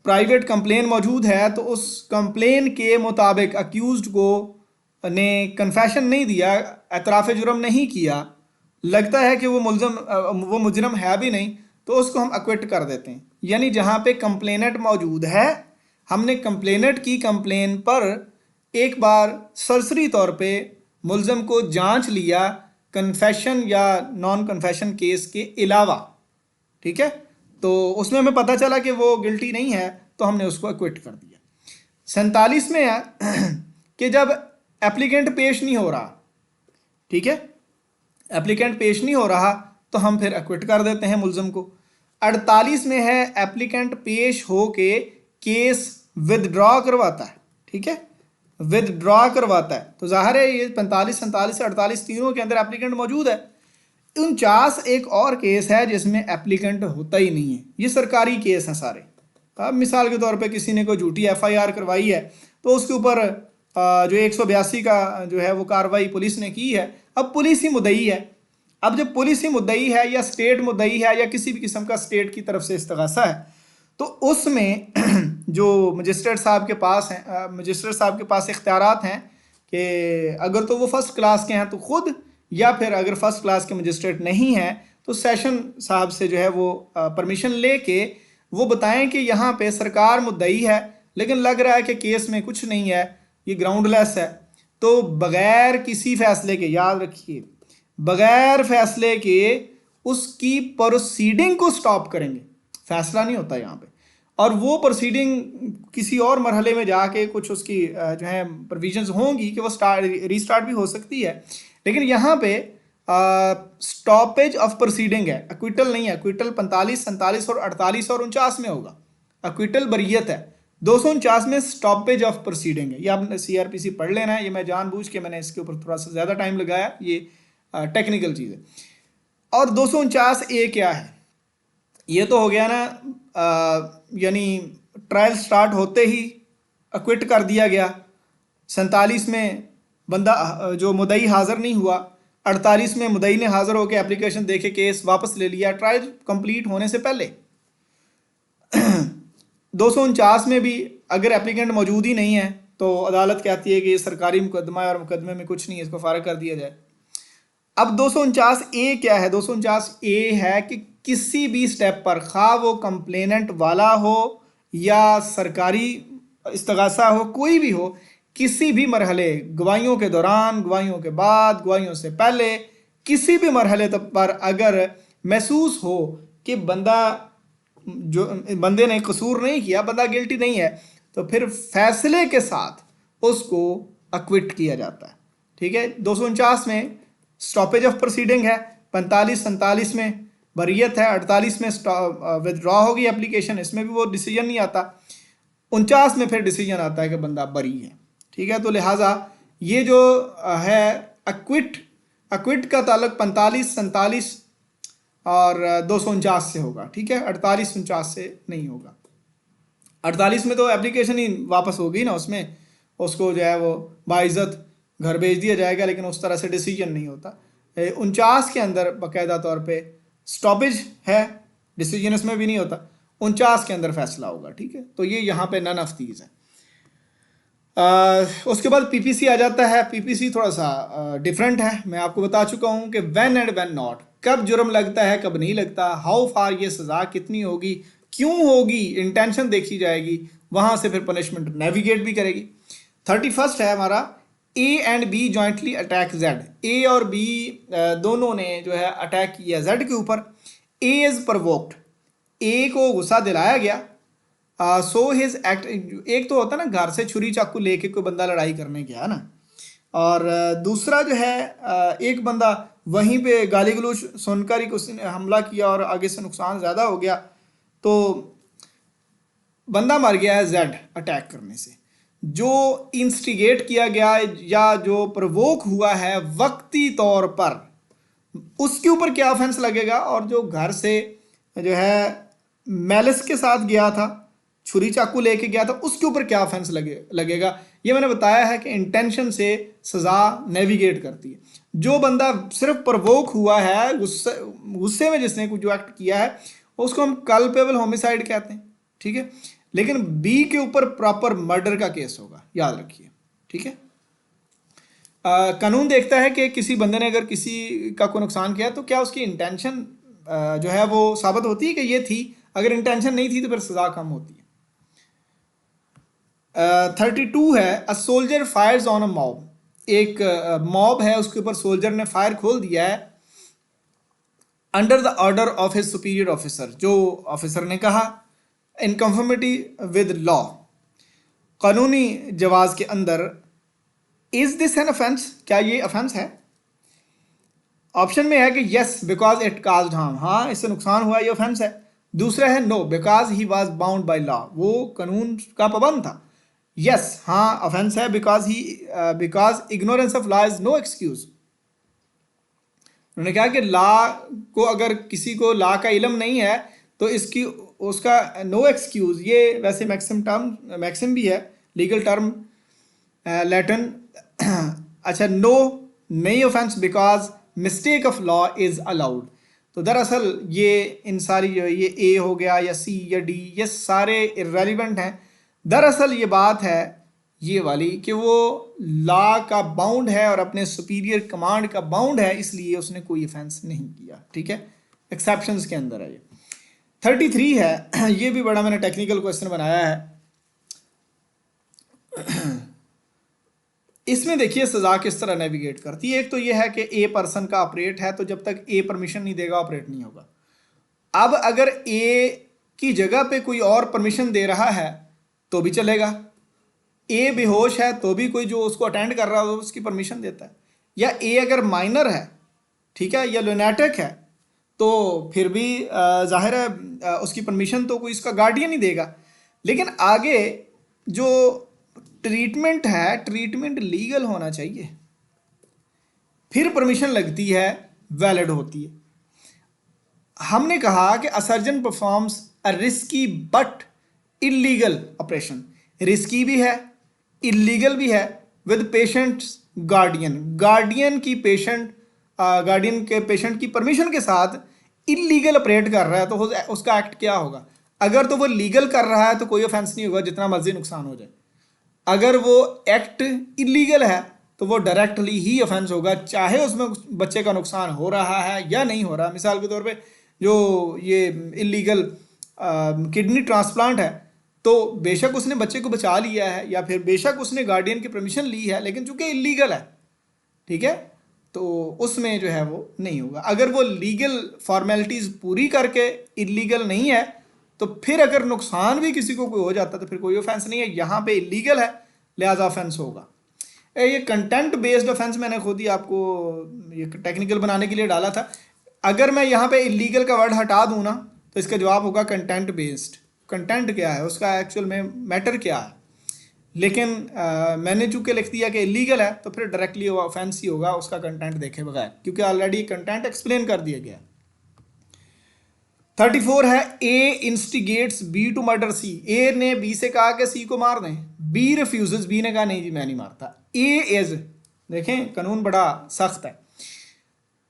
प्राइवेट कंप्लेन मौजूद है तो उस कंप्लेन के मुताबिक अक्यूज्ड को ने कन्फेशन नहीं दिया, एतराफ़ जुर्म नहीं किया, लगता है कि वो मुजरम है भी नहीं, तो उसको हम अक्विट कर देते हैं। यानी जहाँ पे कंप्लेनेंट मौजूद है, हमने कंप्लेनेंट की कंप्लेन पर एक बार सरसरी तौर पे मुल्ज़म को जांच लिया कन्फेशन या नॉन कन्फेशन केस के अलावा। ठीक है। तो उसमें हमें पता चला कि वो गिल्टी नहीं है तो हमने उसको अक्विट कर दिया। 47 में है कि जब एप्लीकेंट पेश नहीं हो रहा, ठीक है, एप्लीकेंट पेश नहीं हो रहा तो हम फिर अक्विट कर देते हैं मुल्ज़म को। 48 में है एप्लीकेंट पेश हो के केस विदड्रॉ करवाता है। ठीक है, विदड्रॉ करवाता है। तो जाहिर है ये 45, 47 से 48 तीनों के अंदर एप्लीकेंट मौजूद है। 49 एक और केस है जिसमें एप्लीकेंट होता ही नहीं है। ये सरकारी केस हैं सारे। अब मिसाल के तौर पे किसी ने कोई झूठी FIR करवाई है तो उसके ऊपर जो 182 का जो है वो कार्रवाई पुलिस ने की है। अब पुलिस ही मुद्दई है। अब जब पुलिस ही मुद्दई है या स्टेट मुद्दई है या किसी भी किस्म का स्टेट की तरफ से इस्तगासा है तो उसमें जो मजिस्ट्रेट साहब के पास हैं, मजिस्ट्रेट साहब के पास इख्तियारात हैं कि अगर तो वो फर्स्ट क्लास के हैं तो खुद, या फिर अगर फर्स्ट क्लास के मजिस्ट्रेट नहीं हैं तो सेशन साहब से जो है वो परमिशन लेके वो बताएं कि यहाँ पे सरकार मुद्दई है लेकिन लग रहा है कि केस में कुछ नहीं है, ये ग्राउंडलेस है। तो बग़ैर किसी फैसले के, याद रखिए, बग़ैर फैसले के उसकी प्रोसीडिंग को स्टॉप करेंगे। फैसला नहीं होता यहाँ पे, और वो प्रोसीडिंग किसी और मरहले में जाके कुछ उसकी जो है प्रोविजंस होंगी कि वो रीस्टार्ट भी हो सकती है। लेकिन यहाँ पे स्टॉपेज ऑफ प्रोसीडिंग है, अक्विटल नहीं है। अक्विटल 45, 47 और 48 और 49 में होगा। अक्विटल बरियत है। 249 में स्टॉपेज ऑफ प्रोसीडिंग है। ये आपने CRPC पढ़ लेना है। ये मैं जानबूझ के मैंने इसके ऊपर थोड़ा सा ज़्यादा टाइम लगाया, ये टेक्निकल चीज़ है। और 249A क्या है? ये तो हो गया ना, यानी ट्रायल स्टार्ट होते ही अक्विट कर दिया गया। 47 में बंदा जो मुद्दई हाज़िर नहीं हुआ, 48 में मुद्दई ने हाज़िर होकर एप्लीकेशन देके केस वापस ले लिया ट्रायल कंप्लीट होने से पहले। 249 में भी अगर एप्लीकेंट मौजूद ही नहीं है तो अदालत कहती है कि ये सरकारी मुकदमा है और मुकदमे में कुछ नहीं है, इसको फारिग कर दिया जाए। अब 249A क्या है? 249A है कि किसी भी स्टेप पर, खा वो कंप्लेनेंट वाला हो या सरकारी इस्तगासा हो, कोई भी हो, किसी भी मरहले, गवाहियों के दौरान, गवाहियों के बाद, गवाहियों से पहले, किसी भी मरहले तक पर अगर महसूस हो कि बंदे ने कसूर नहीं किया, बंदा गिल्टी नहीं है, तो फिर फैसले के साथ उसको अक्विट किया जाता है। ठीक है। 249 में स्टॉपेज ऑफ प्रोसीडिंग है, 45, 47 में बरियत है, 48 में विदड्रॉ होगी एप्लीकेशन, इसमें भी वो डिसीजन नहीं आता। 49 में फिर डिसीजन आता है कि बंदा बरी है। ठीक है। तो लिहाजा ये जो है अक्विट का ताल्लुक 45, 47 और 249 से होगा। ठीक है। 48, 49 से नहीं होगा। 48 में तो एप्लीकेशन ही वापस होगी ना, उसमें उसको जो है वो बाइज़्ज़त घर भेज दिया जाएगा, लेकिन उस तरह से डिसीजन नहीं होता। 49 के अंदर बाकायदा तौर पे स्टॉपेज है, डिसीजन इसमें भी नहीं होता, 49 के अंदर फैसला होगा, ठीक है। तो ये यहाँ पे नन ऑफ दीज है। उसके बाद पीपीसी आ जाता है। पीपीसी थोड़ा सा डिफरेंट है, मैं आपको बता चुका हूँ कि व्हेन एंड व्हेन नॉट, कब जुर्म लगता है कब नहीं लगता, हाउ फार ये सज़ा कितनी होगी, क्यों होगी, इंटेंशन देखी जाएगी, वहाँ से फिर पनिशमेंट नेविगेट भी करेगी। 31 है हमारा, A and B jointly attack Z. A और बी दोनों ने जो है अटैक किया जेड के ऊपर। ए इज़ प्रवोक्ड, ए को गुस्सा दिलाया गया। सो हिज एक्ट, एक तो होता है ना घर से छुरी चाकू लेके कोई बंदा लड़ाई करने गया ना, और दूसरा जो है एक बंदा वहीं पे गाली गलौज सुनकर ही उसने हमला किया और आगे से नुकसान ज़्यादा हो गया, तो बंदा मर गया है जेड अटैक करने से। जो इंस्टिगेट किया गया या जो प्रवोक हुआ है वक्ती तौर पर, उसके ऊपर क्या ऑफेंस लगेगा, और जो घर से जो है मैलिस के साथ गया था, छुरी चाकू लेके गया था, उसके ऊपर क्या ऑफेंस लगेगा। ये मैंने बताया है कि इंटेंशन से सज़ा नेविगेट करती है। जो बंदा सिर्फ प्रवोक हुआ है, गुस्से में जिसने कुछ जो एक्ट किया है, उसको हम कल्पेबल होमिसाइड कहते हैं, ठीक है। लेकिन बी के ऊपर प्रॉपर मर्डर का केस होगा, याद रखिए, ठीक है। कानून देखता है कि किसी बंदे ने अगर किसी का कोई नुकसान किया तो क्या उसकी इंटेंशन जो है वो साबित होती है कि ये थी, अगर इंटेंशन नहीं थी तो फिर सज़ा कम होती है। 32 है, a soldier fires on a mob. एक मॉब है, उसके ऊपर सोल्जर ने फायर खोल दिया है under the order of his superior officer, जो ऑफिसर ने कहा, इन कंफर्मिटी विद लॉ, कानूनी जवाज के अंदर। इज दिस एन ऑफेंस, क्या ये ऑफेंस है? ऑप्शन में है कि yes because it caused harm, हाँ इससे नुकसान हुआ, ये ऑफेंस है। दूसरा है no because he was bound by law, वो कानून का पाबंद था। यस, हाँ ऑफेंस है, because ignorance of law is no excuse. उन्होंने कहा कि लॉ को, अगर किसी को लॉ का इल्म नहीं है तो इसकी उसका नो एक्सक्यूज, ये वैसे मैक्सिम भी है, लीगल टर्म लैटिन। अच्छा, नो नहीं offence because mistake of law is allowed. तो दरअसल ये इन सारी जो ये ए हो गया या सी या डी, ये सारे इर्रेलेवेंट हैं। दरअसल ये बात है ये वाली कि वो लॉ का बाउंड है और अपने सुपीरियर कमांड का बाउंड है, इसलिए उसने कोई ऑफेंस नहीं किया, ठीक है। एक्सेप्शंस के अंदर है ये। 33 है, ये भी बड़ा मैंने टेक्निकल क्वेश्चन बनाया है। इसमें देखिए सज़ा किस तरह नेविगेट करती है। एक तो ये है कि ए पर्सन का ऑपरेट है, तो जब तक ए परमिशन नहीं देगा ऑपरेट नहीं होगा। अब अगर ए की जगह पे कोई और परमिशन दे रहा है तो भी चलेगा। ए बेहोश है तो भी कोई जो उसको अटेंड कर रहा है उसकी परमिशन देता है। या ए अगर माइनर है, ठीक है, या लुनेटिक है, तो फिर भी जाहिर है उसकी परमिशन तो कोई इसका गार्डियन ही देगा। लेकिन आगे जो ट्रीटमेंट है, ट्रीटमेंट लीगल होना चाहिए, फिर परमिशन लगती है, वैलिड होती है। हमने कहा कि अ surgeon performs a risky but illegal operation, risky भी है, इलीगल भी है, विद पेशेंट्स गार्डियन, गार्डियन के पेशेंट की परमिशन के साथ इलीगल ऑपरेट कर रहा है, तो उसका एक्ट क्या होगा? अगर तो वो लीगल कर रहा है तो कोई ऑफेंस नहीं होगा, जितना मर्जी नुकसान हो जाए। अगर वो एक्ट इलीगल है तो वो डायरेक्टली ही ऑफेंस होगा, चाहे उसमें बच्चे का नुकसान हो रहा है या नहीं हो रहा। मिसाल के तौर पे जो ये इलीगल किडनी ट्रांसप्लांट है, तो बेशक उसने बच्चे को बचा लिया है या फिर बेशक उसने गार्डियन की परमिशन ली है, लेकिन चूंकि इलीगल है, ठीक है, तो उसमें जो है वो नहीं होगा। अगर वो लीगल फॉर्मेलिटीज़ पूरी करके इलीगल नहीं है तो फिर अगर नुकसान भी किसी को कोई हो जाता तो फिर कोई ऑफेंस नहीं है। यहाँ पे इलीगल है, लिहाजा ऑफेंस होगा। ये कंटेंट बेस्ड ऑफेंस मैंने खुद ही आपको ये टेक्निकल बनाने के लिए डाला था। अगर मैं यहाँ पे इलीगल का वर्ड हटा दूँ ना तो इसका जवाब होगा कंटेंट बेस्ड। कंटेंट क्या है, उसका एक्चुअल में मैटर क्या है, लेकिन मैंने चूंकि लिख दिया कि इलीगल है तो फिर डायरेक्टली वो ऑफेंस ही होगा उसका कंटेंट देखे बगैर, क्योंकि ऑलरेडी कंटेंट एक्सप्लेन कर दिया गया। 34 है, ए इंस्टिगेट्स बी टू मर्डर सी। ए ने बी से कहा कि सी को मार दें, बी रिफ्यूजेस, बी ने कहा नहीं जी मैं नहीं मारता। ए इज, देखें कानून बड़ा सख्त है।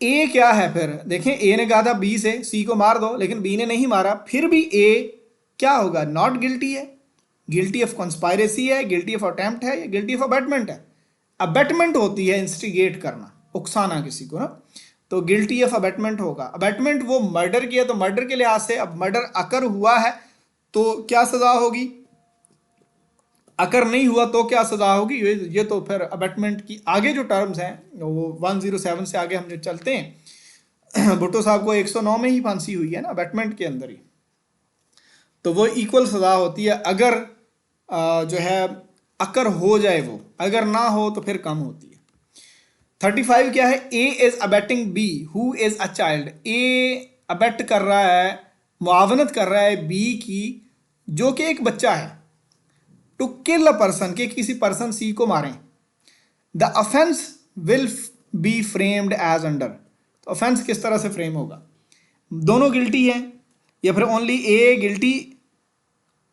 ए क्या है फिर देखें, ए ने कहा था बी से सी को मार दो, लेकिन बी ने नहीं मारा, फिर भी ए क्या होगा, नॉट गिल्टी है, गिल्टी ऑफ कॉन्स्पायरेसी है, गिल्टी ऑफ अटेम्प्ट है, या गिल्टी ऑफ अबेटमेंट है। अबेटमेंट होती है इंस्टिगेट करना, उकसाना किसी को ना, तो गिल्टी ऑफ अबेटमेंट होगा। अबेटमेंट वो मर्डर किया, तो मर्डर के लिहाज से अब मर्डर अकर हुआ है तो क्या सजा होगी, अकर नहीं हुआ तो क्या सजा होगी, ये तो फिर अबेटमेंट की आगे जो टर्म्स हैं वो 107 से आगे हम जो चलते हैं, भुट्टो साहब को 109 में ही फांसी हुई है ना अबेटमेंट के अंदर ही, तो वो इक्वल सजा होती है अगर जो है अकर हो जाए वो, अगर ना हो तो फिर कम होती है। 35 क्या है, A is abetting B who is a child, A abet कर रहा है, मुआवनत कर रहा है बी की जो कि एक बच्चा है, टू किल अ पर्सन, के किसी पर्सन सी को मारें। The offence will be framed as under, तो ऑफेंस किस तरह से फ्रेम होगा, दोनों गिल्टी हैं या फिर only A guilty,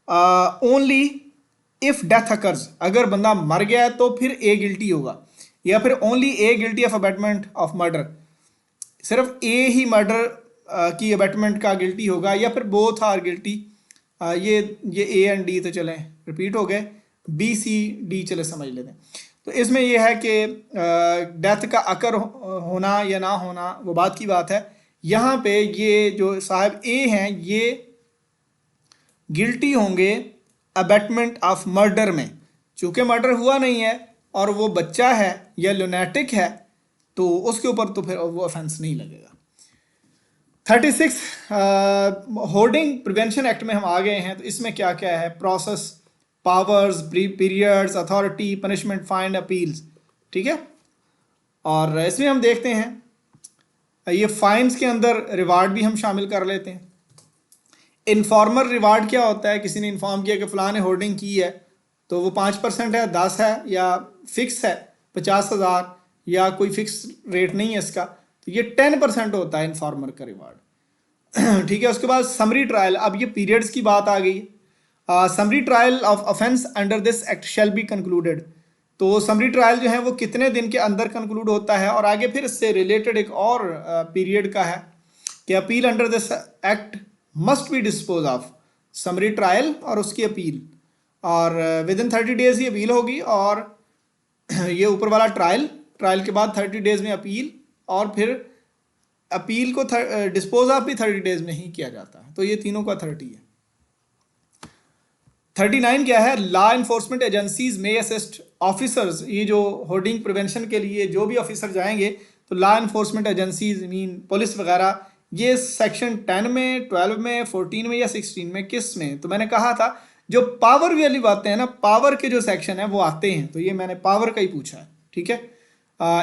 only if death occurs, अगर बंदा मर गया है तो फिर ए गिल्टी होगा, या फिर only A guilty of abetment of murder, सिर्फ ए ही मर्डर की अबेटमेंट का गिल्टी होगा, या फिर बोथ आर गिल्टी, ये ए एंड डी तो चलें रिपीट हो गए, बी सी डी चले समझ लेते हैं। तो इसमें यह है कि डेथ का अकर होना या ना होना वो बात की बात है। यहाँ पे ये जो साहब ए हैं ये गिल्टी होंगे अबेटमेंट ऑफ मर्डर में, चूँकि मर्डर हुआ नहीं है और वो बच्चा है या लुनेटिक है तो उसके ऊपर तो फिर वो ऑफेंस नहीं लगेगा। 36 होर्डिंग प्रिवेंशन एक्ट में हम आ गए हैं, तो इसमें क्या क्या है, process, powers, periods, authority, punishment, fine, appeals, ठीक है। और इसमें हम देखते हैं ये फाइन्स के अंदर रिवार्ड भी हम शामिल कर लेते हैं। इन्फॉर्मर रिवार्ड क्या होता है, किसी ने इन्फॉर्म किया कि फ़लाँ ने होर्डिंग की है तो वो 5% है, 10 है, या फिक्स है 50,000, या कोई फिक्स रेट नहीं है इसका, तो ये 10% होता है इन्फॉर्मर का रिवार्ड। ठीक है। उसके बाद समरी ट्रायल, अब ये पीरियड्स की बात आ गई। Summary trial of offence under this act shall be concluded, तो समरी ट्रायल जो है वो कितने दिन के अंदर कंक्लूड होता है, और आगे फिर इससे रिलेटेड एक और पीरियड का है कि appeal under this act must be dispose of, summary trial और उसकी अपील, और विद इन 30 डेज ये अपील होगी, और ये ऊपर वाला ट्रायल के बाद 30 डेज में अपील, और फिर अपील को डिस्पोज ऑफ भी 30 डेज में ही किया जाता है, तो ये तीनों का 30 है। 39 क्या है, लॉ इन्फोर्समेंट एजेंसीज में असिस्ट ऑफिसर्स, ये जो होर्डिंग प्रिवेंशन के लिए जो भी ऑफिसर जाएंगे तो law enforcement agencies mean police वगैरह, ये सेक्शन 10 में, 12 में, 14 में या 16 में, किस में, तो मैंने कहा था जो पावर वाली बातें हैं ना, पावर के जो सेक्शन है वो आते हैं, तो ये मैंने पावर का ही पूछा है, ठीक है।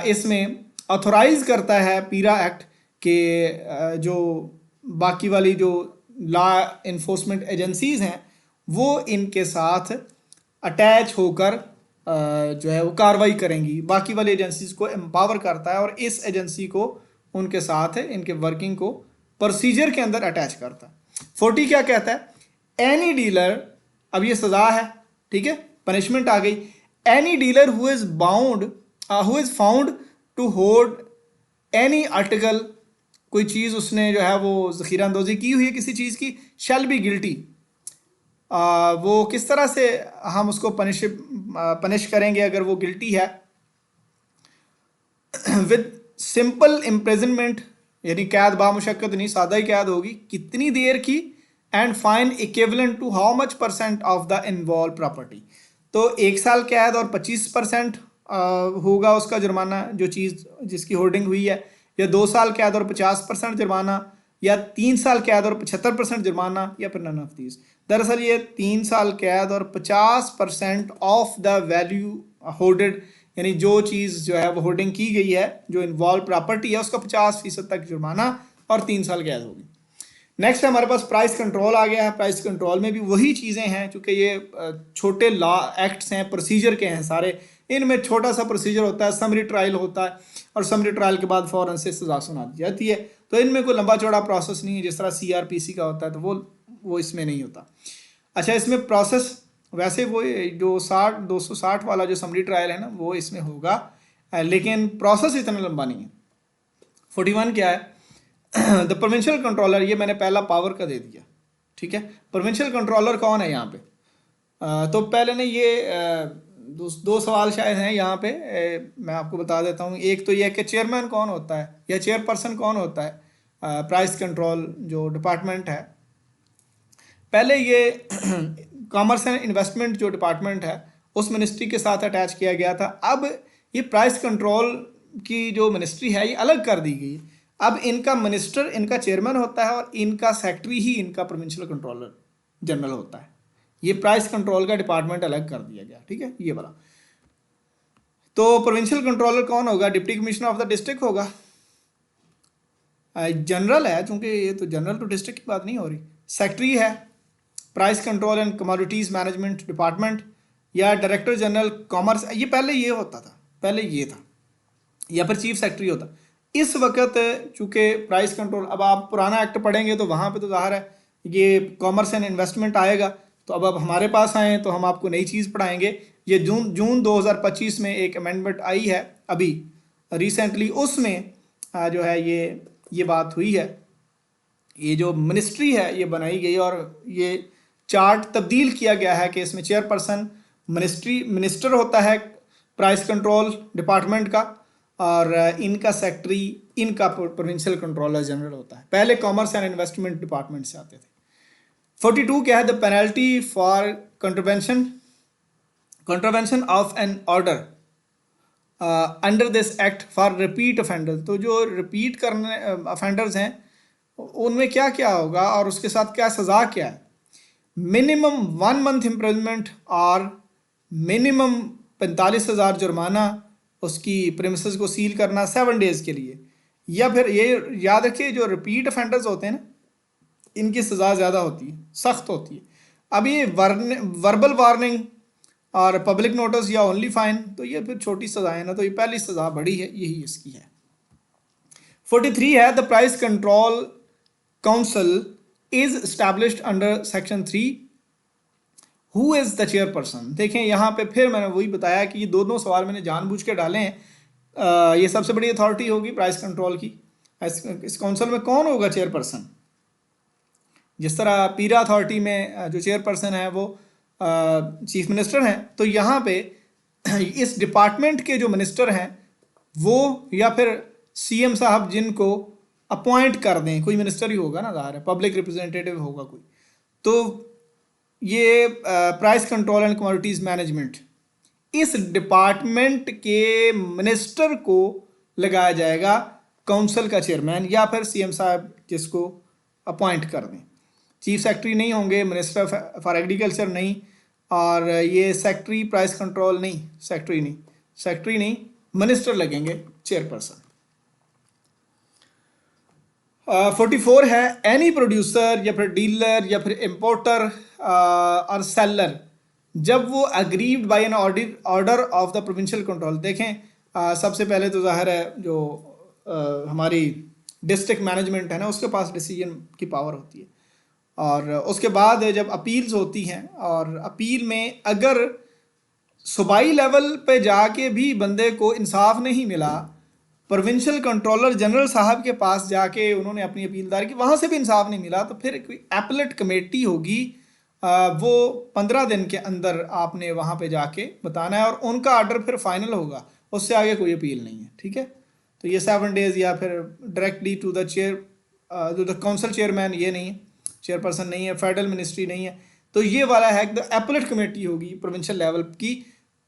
इसमें ऑथोराइज करता है पीरा एक्ट के जो बाकी वाली जो लॉ इन्फोर्समेंट एजेंसीज हैं वो इनके साथ अटैच होकर जो है वो कार्रवाई करेंगी, बाकी वाली एजेंसीज को एम्पावर करता है, और इस एजेंसी को उनके साथ इनके वर्किंग को प्रोसीजर के अंदर अटैच करता है। 40 क्या कहता है, एनी डीलर, अब ये सजा है, ठीक है, पनिशमेंट आ गई, any dealer who is found to hold any article, कोई चीज़ उसने जो है वो ज़ख़ीरा अंदोज़ी की हुई है किसी चीज़ की, शैल बी गिल्टी, वो किस तरह से हम उसको पनिश करेंगे अगर वो गिल्टी है, विद सिंपल इम्प्रिजनमेंट, यानी कैद बामुशक्कत नहीं, सादा ही कैद होगी, कितनी देर की, and fine equivalent to how much % of the involve property, तो 1 साल कैद और 25% होगा उसका जुर्माना, जो चीज़ जिसकी होर्डिंग हुई है, या 2 साल कैद और 50% जुर्माना, या 3 साल कैद और 75% जुर्माना, या फिर नन ऑफ दीज। दरअसल ये 3 साल कैद और 50% ऑफ द वैल्यू होल्डेड, यानी जो चीज़ जो है वो होल्डिंग की गई है, जो इन्वॉल्व प्रॉपर्टी है, उसका 50% तक जुर्माना और 3 साल कैद होगी। नेक्स्ट हमारे पास प्राइस कंट्रोल आ गया है। प्राइस कंट्रोल में भी वही चीज़ें हैं, चूँकि ये छोटे लॉ एक्ट्स हैं, प्रोसीजर के हैं सारे, इनमें छोटा सा प्रोसीजर होता है, समरी ट्रायल होता है, और समरी ट्रायल के बाद फ़ौरन से सजा सुना दी जाती है, तो इनमें कोई लंबा चौड़ा प्रोसेस नहीं है जिस तरह CRPC का होता है, तो वो इसमें नहीं होता। अच्छा, इसमें प्रोसेस वैसे वो जो 260 वाला जो समरी ट्रायल है ना वो इसमें होगा, लेकिन प्रोसेस इतना लंबा नहीं है। 41 क्या है? द प्रोविंशियल कंट्रोलर, ये मैंने पहला पावर का दे दिया, ठीक है। प्रोविंशियल कंट्रोलर कौन है यहाँ पे? तो पहले ने ये दो सवाल शायद हैं यहाँ पे, मैं आपको बता देता हूँ। एक तो ये कि चेयरमैन कौन होता है या चेयरपर्सन कौन होता है प्राइस कंट्रोल जो डिपार्टमेंट है। पहले ये कॉमर्स एंड इन्वेस्टमेंट जो डिपार्टमेंट है उस मिनिस्ट्री के साथ अटैच किया गया था। अब ये प्राइस कंट्रोल की जो मिनिस्ट्री है ये अलग कर दी गई। अब इनका मिनिस्टर इनका चेयरमैन होता है और इनका सेक्रेटरी ही इनका प्रोविंशियल कंट्रोलर जनरल होता है। ये प्राइस कंट्रोल का डिपार्टमेंट अलग कर दिया गया, ठीक है, ये वाला। तो प्रोविंशियल कंट्रोलर कौन होगा? Deputy commissioner of the district होगा। जनरल है, चूंकि ये तो जनरल टू डिस्ट्रिक्ट की बात नहीं हो रही। सेक्रेटरी है price control and commodities management department, या डायरेक्टर जनरल कॉमर्स, ये पहले ये होता था, पहले ये था, या फिर चीफ सेक्रेटरी होता। इस वक्त चूँकि प्राइस कंट्रोल, अब आप पुराना एक्ट पढ़ेंगे तो वहाँ पे तो ज़ाहिर है ये कॉमर्स एंड इन्वेस्टमेंट आएगा, तो अब हमारे पास आए तो हम आपको नई चीज़ पढ़ाएंगे। ये जून 2025 में एक अमेंडमेंट आई है अभी रिसेंटली, उसमें जो है ये बात हुई है, ये जो मिनिस्ट्री है ये बनाई गई और ये चार्ट तब्दील किया गया है कि इसमें चेयरपर्सन मिनिस्टर होता है प्राइस कंट्रोल डिपार्टमेंट का, और इनका सेक्रेटरी इनका प्रोविंशियल कंट्रोलर जनरल होता है। पहले कॉमर्स एंड इन्वेस्टमेंट डिपार्टमेंट से आते थे। 42 क्या है? The penalty for contravention of an order under this act for repeat offenders. तो जो रिपीट करने ऑफेंडर्स हैं उनमें क्या क्या होगा और उसके साथ क्या सज़ा क्या है? मिनिमम 1 मंथ इम्प्रिजनमेंट और मिनिमम 45,000 जुर्माना, उसकी प्रेमिसेस को सील करना 7 डेज़ के लिए। या फिर ये याद रखिए जो रिपीट ऑफेंडर्स होते हैं ना इनकी सज़ा ज़्यादा होती है, सख्त होती है। अब ये वर्बल वार्निंग और पब्लिक नोटिस या ओनली फाइन, तो ये फिर छोटी सज़ाएं ना, तो ये पहली सज़ा बड़ी है, यही इसकी है। 43 है the price control council is established under section 3। Who is the chairperson? देखें यहाँ पे फिर मैंने वही बताया कि ये दोनों सवाल मैंने जानबूझ के डाले हैं। ये सबसे बड़ी अथॉरिटी होगी प्राइस कंट्रोल की। इस काउंसिल में कौन होगा चेयरपर्सन? जिस तरह पीरा अथॉरिटी में जो चेयरपर्सन है वो चीफ मिनिस्टर हैं, तो यहाँ पे इस डिपार्टमेंट के जो मिनिस्टर हैं वो या फिर सीएम साहब जिनको अपॉइंट कर दें, कोई मिनिस्टर ही होगा ना, ज़ाहिर है पब्लिक रिप्रेजेंटेटिव होगा कोई, तो ये price control and commodities management इस डिपार्टमेंट के मिनिस्टर को लगाया जाएगा काउंसिल का चेयरमैन, या फिर सीएम साहब जिसको अपॉइंट कर दें। चीफ सेक्रेटरी नहीं होंगे, मिनिस्टर फॉर एग्रीकल्चर नहीं, और ये सेक्रेटरी प्राइस कंट्रोल नहीं, सेक्रेटरी नहीं मिनिस्टर लगेंगे चेयरपर्सन। 44 है एनी प्रोड्यूसर या फिर डीलर या फिर इम्पोर्टर और सेलर जब वो aggrieved by an order of the provincial control. देखें सबसे पहले तो ज़ाहिर है जो हमारी डिस्ट्रिक्ट मैनेजमेंट है ना उसके पास डिसीजन की पावर होती है, और उसके बाद जब अपील्स होती हैं और अपील में अगर सूबाई लेवल पे जाके भी बंदे को इंसाफ नहीं मिला, प्रोविंशियल कंट्रोलर जनरल साहब के पास जाके उन्होंने अपनी अपील दायर की, वहाँ से भी इंसाफ नहीं मिला, तो फिर कोई एपलेट कमेटी होगी, वो 15 दिन के अंदर आपने वहाँ पे जाके बताना है और उनका ऑर्डर फिर फाइनल होगा, उससे आगे कोई अपील नहीं है, ठीक है। तो ये 7 डेज़ या फिर directly to the council chairman, ये नहीं है, चेयरपर्सन नहीं है, फेडरल मिनिस्ट्री नहीं है, तो ये वाला है द एपलेट कमेटी होगी प्रोविंशियल लेवल की,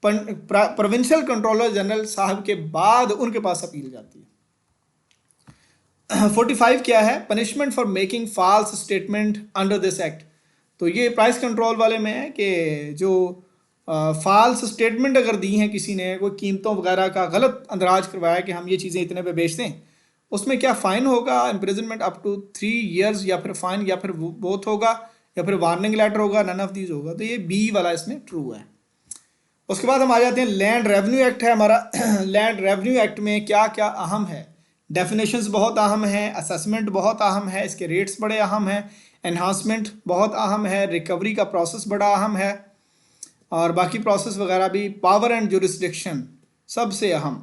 प्रोविंशियल कंट्रोलर जनरल साहब के बाद उनके पास अपील जाती है। 45 क्या है? Punishment for making false statement under this act. तो ये प्राइस कंट्रोल वाले में है कि जो फॉल्स स्टेटमेंट अगर दी हैं किसी ने, कोई कीमतों वगैरह का गलत अंदराज करवाया कि हम ये चीज़ें इतने पे बेचते हैं, उसमें क्या फ़ाइन होगा, इम्प्रिजनमेंट अप टू 3 years, या फिर फ़ाइन, या फिर बोथ होगा, या फिर वार्निंग लेटर होगा, नन ऑफ दीज होगा। तो ये बी वाला इसमें ट्रू है। उसके बाद हम आ जाते हैं लैंड रेवेन्यू एक्ट है हमारा। लैंड रेवेन्यू एक्ट में क्या क्या अहम है? डेफिनेशंस बहुत अहम है, असेसमेंट बहुत अहम है, इसके रेट्स बड़े अहम हैं, एनहांसमेंट बहुत अहम है, रिकवरी का प्रोसेस बड़ा अहम है, और बाकी प्रोसेस वगैरह भी। पावर एंड जुरिस्डिक्शन सबसे अहम,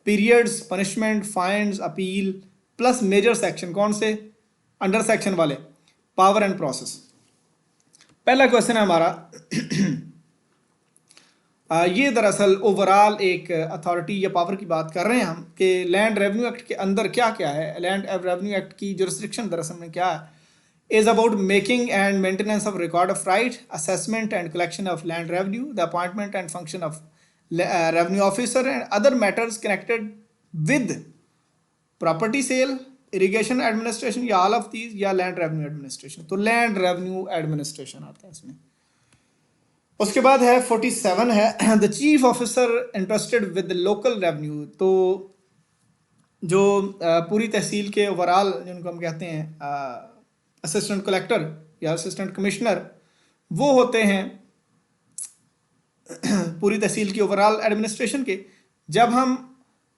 periods, punishment, fines, appeal, plus major section, कौन से? अंडर सेक्शन वाले, पावर एंड प्रोसेस। पहला क्वेश्चन है हमारा ये दरअसल ओवरऑल एक अथॉरिटी या पावर की बात कर रहे हैं हम कि लैंड रेवेन्यू एक्ट के अंदर क्या क्या है। लैंड रेवेन्यू एक्ट की जुरिस्डिक्शन दरअसल में क्या है? is about making and maintenance of record of right, assessment and collection of land revenue, the appointment and function of revenue officer and other matters connected with property sale, irrigation administration या all of these या land revenue administration। तो land revenue administration आता है इसमें। उसके बाद है 47 है the chief officer interested with local revenue. तो जो पूरी तहसील के ओवरऑल जिनको हम कहते हैं असिस्टेंट कलेक्टर या असिस्टेंट कमिश्नर, वो होते हैं पूरी तहसील की ओवरऑल एडमिनिस्ट्रेशन के। जब हम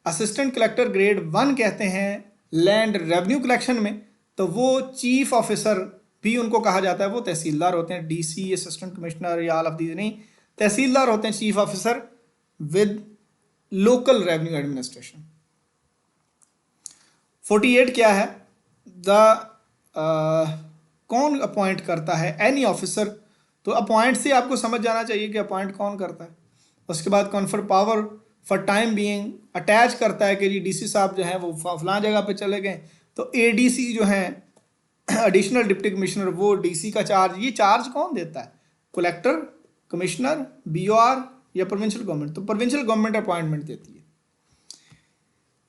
असिस्टेंट कलेक्टर ग्रेड 1 कहते हैं लैंड रेवेन्यू कलेक्शन में, तो वो चीफ ऑफिसर भी उनको कहा जाता है, वो तहसीलदार होते हैं। डीसी, असिस्टेंट कमिश्नर या ऑल ऑफ दीज नहीं, तहसीलदार होते हैं chief officer with local revenue administration. 48 क्या है? द कौन अपॉइंट करता है एनी ऑफिसर। तो अपॉइंट से आपको समझ जाना चाहिए कि अपॉइंट कौन करता है। उसके बाद confer power for time being, attach करता है कि जी डीसी साहब जो हैं वो फलां जगह पे चले गए, तो एडीसी जो हैं एडिशनल डिप्टी कमिश्नर, वो डीसी का चार्ज, ये चार्ज कौन देता है? कलेक्टर, कमिश्नर, बीओआर या प्रोविंशियल गवर्नमेंट। तो प्रोविंशियल गवर्नमेंट अपॉइंटमेंट देती है।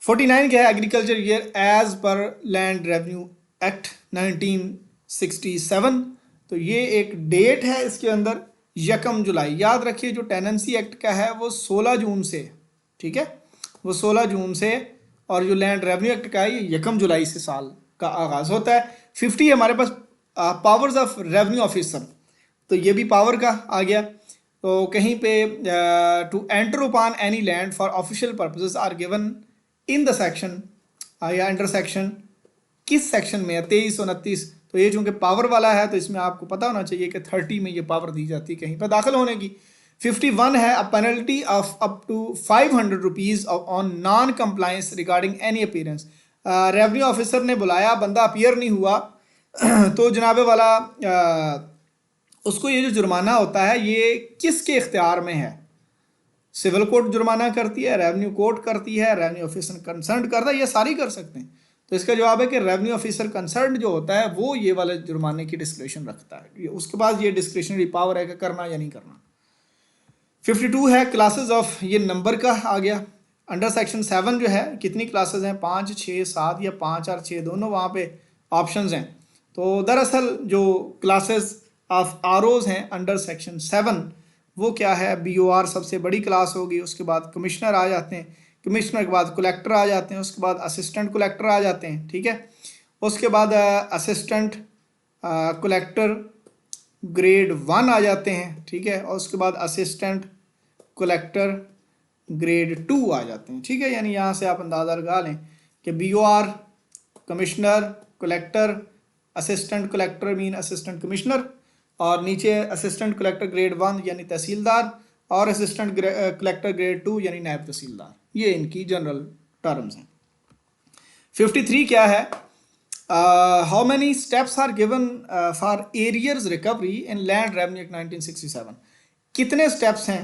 49 क्या है? Agriculture year as per land revenue act 1967। तो ये एक डेट है इसके अंदर 1 जुलाई। याद रखिए जो टेनेंसी एक्ट का है वो 16 जून से, ठीक है, वो 16 जून से, और जो लैंड रेवेन्यू एक्ट का है ये 1 जुलाई से साल का आगाज़ होता है। 50 हमारे पास पावर्स ऑफ रेवेन्यू ऑफिसर, तो ये भी पावर का आ गया। तो कहीं पे to enter upon any land for official purposes are given in the section या अंडर सेक्शन, किस सेक्शन में है? 23, 29। तो ये चूंकि पावर वाला है तो इसमें आपको पता होना चाहिए कि 30 में ये पावर दी जाती है कहीं पर दाखिल होने की। 51 है a penalty of up to 500 rupees on non compliance regarding any appearance. Revenue officer ने बुलाया, बंदा अपीयर नहीं हुआ तो जनाबे वाला उसको ये जो जुर्माना होता है ये किसके इख्तियार में है? सिविल कोर्ट जुर्माना करती है, रेवेन्यू कोर्ट करती है, रेवेन्यू ऑफिसर कंसर्न करता है, ये सारी कर सकते हैं। तो इसका जवाब है कि रेवेन्यू ऑफिसर कंसर्न जो होता है वो ये वाले जुर्माने की डिस्क्रिप्शन रखता है। उसके बाद ये डिस्क्रिप्शनरी पावर है कि करना या नहीं करना। 52 है क्लासेस ऑफ, ये नंबर का आ गया। अंडर सेक्शन 7 जो है कितनी क्लासेस हैं? 5, 6, 7 या 5 और 6 दोनों वहाँ पे ऑप्शंस हैं। तो दरअसल जो क्लासेस ऑफ आरओज हैं अंडर सेक्शन 7 वो क्या है? बीओआर सबसे बड़ी क्लास होगी, उसके बाद कमिश्नर आ जाते हैं, कमिश्नर के बाद कलेक्टर आ जाते हैं, उसके बाद असिस्टेंट कलेक्टर आ जाते हैं, ठीक है। उसके बाद असिस्टेंट कलेक्टर ग्रेड 1 आ जाते हैं, ठीक है, और उसके बाद असिस्टेंट कलेक्टर ग्रेड 2 आ जाते हैं, ठीक है। यानी यहाँ से आप अंदाज़ा लगा लें कि BOR, commissioner, collector, assistant collector mean assistant commissioner, और नीचे असिस्टेंट कलेक्टर ग्रेड 1 यानी तहसीलदार, और असिस्टेंट कलेक्टर ग्रेड 2 यानी नायब तहसीलदार। ये इनकी जनरल टर्म्स हैं। 53 क्या है? How many steps are given for arrears recovery in land revenue act 1967। कितने स्टेप्स हैं?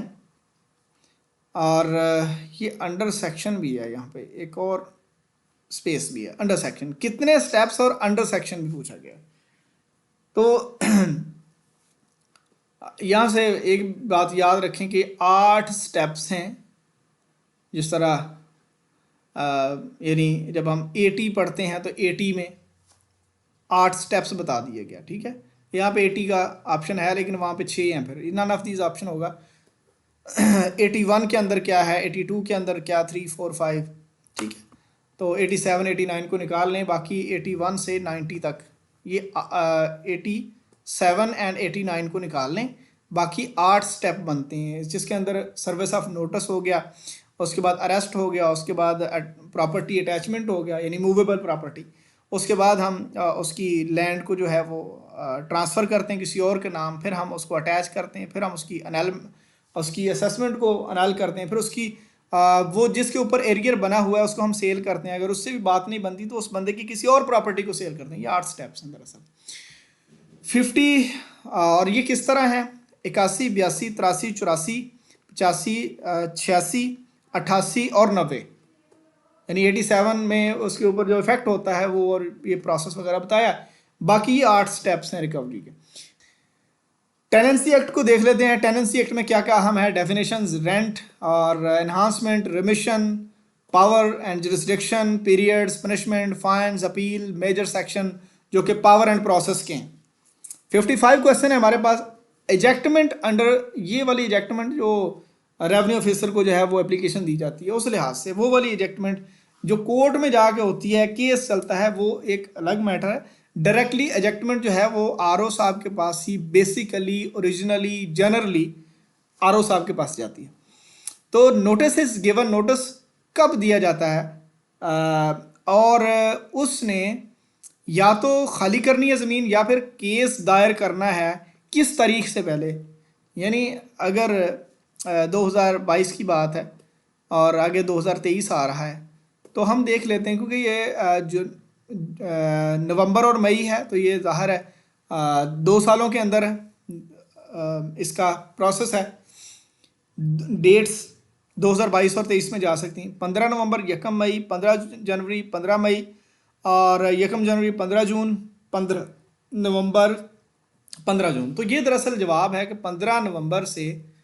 और ये अंडर सेक्शन भी है, यहाँ पे एक और स्पेस भी है, अंडर सेक्शन। कितने स्टेप्स और अंडर सेक्शन भी पूछा गया। तो यहाँ से एक बात याद रखें कि 8 स्टेप्स हैं। जिस तरह यानी जब हम 80 पढ़ते हैं तो 80 में 8 स्टेप्स बता दिए गया, ठीक है। यहाँ पे 80 का ऑप्शन है लेकिन वहाँ पे 6 हैं, फिर नन ऑफ दीज ऑप्शन होगा। 81 के अंदर क्या है, 82 के अंदर क्या, 3, 4, 5, ठीक है। तो 87, 89 को निकाल लें, बाकी 81 से 90 तक ये 87 एंड 89 को निकाल लें, बाकी 8 स्टेप बनते हैं, जिसके अंदर सर्विस ऑफ नोटिस हो गया, उसके बाद अरेस्ट हो गया, उसके बाद प्रॉपर्टी अटैचमेंट हो गया यानी मूवेबल प्रॉपर्टी, उसके बाद हम उसकी लैंड को जो है वो ट्रांसफ़र करते हैं किसी और के नाम, फिर हम उसको अटैच करते हैं, फिर हम उसकी असेसमेंट को अनल करते हैं, फिर उसकी वो जिसके ऊपर एरियर बना हुआ है उसको हम सेल करते हैं, अगर उससे भी बात नहीं बनती तो उस बंदे की किसी और प्रॉपर्टी को सेल करते हैं। ये 8 स्टेप्स हैं दरअसल। 50 और ये किस तरह है, 81, 82, 83, 84, 85, 86, 88 और 90, यानी 87 में उसके ऊपर जो इफेक्ट होता है वो, और ये प्रोसेस वगैरह बताया। बाकी ये 8 स्टेप्स हैं रिकवरी के। टेनेंसी एक्ट को देख लेते हैं। टेनेंसी एक्ट में क्या क्या अहम है डेफिनेशंस, रेंट और enhancement, remission, power and jurisdiction, periods, punishment, fines, appeal, major section जो कि पावर एंड प्रोसेस के हैं। 55 क्वेश्चन है हमारे पास। एजेक्टमेंट अंडर, ये वाली एजेक्टमेंट जो रेवेन्यू ऑफिसर को जो है वो एप्लीकेशन दी जाती है उस लिहाज से, वो वाली एजेक्टमेंट जो कोर्ट में जाके होती है, केस चलता है, वो एक अलग मैटर है। डायरेक्टली एजेक्टमेंट जो है वो आरओ साहब के पास ही बेसिकली, ओरिजिनली, जनरली आरओ साहब के पास जाती है। तो नोटिस इज गिवन, नोटिस कब दिया जाता है, और उसने या तो खाली करनी है ज़मीन या फिर केस दायर करना है किस तारीख से पहले। यानी अगर 2022 की बात है और आगे 2023 आ रहा है तो हम देख लेते हैं, क्योंकि ये जो नवंबर और मई है तो ये ज़ाहिर है 2 सालों के अंदर इसका प्रोसेस है। डेट्स 2022 और 23 में जा सकती हैं। 15 नवंबर, 1 मई, 15 जनवरी, 15 मई और 1 जनवरी, 15 जून, 15 नवंबर, 15 जून। तो ये दरअसल जवाब है कि 15 नवंबर से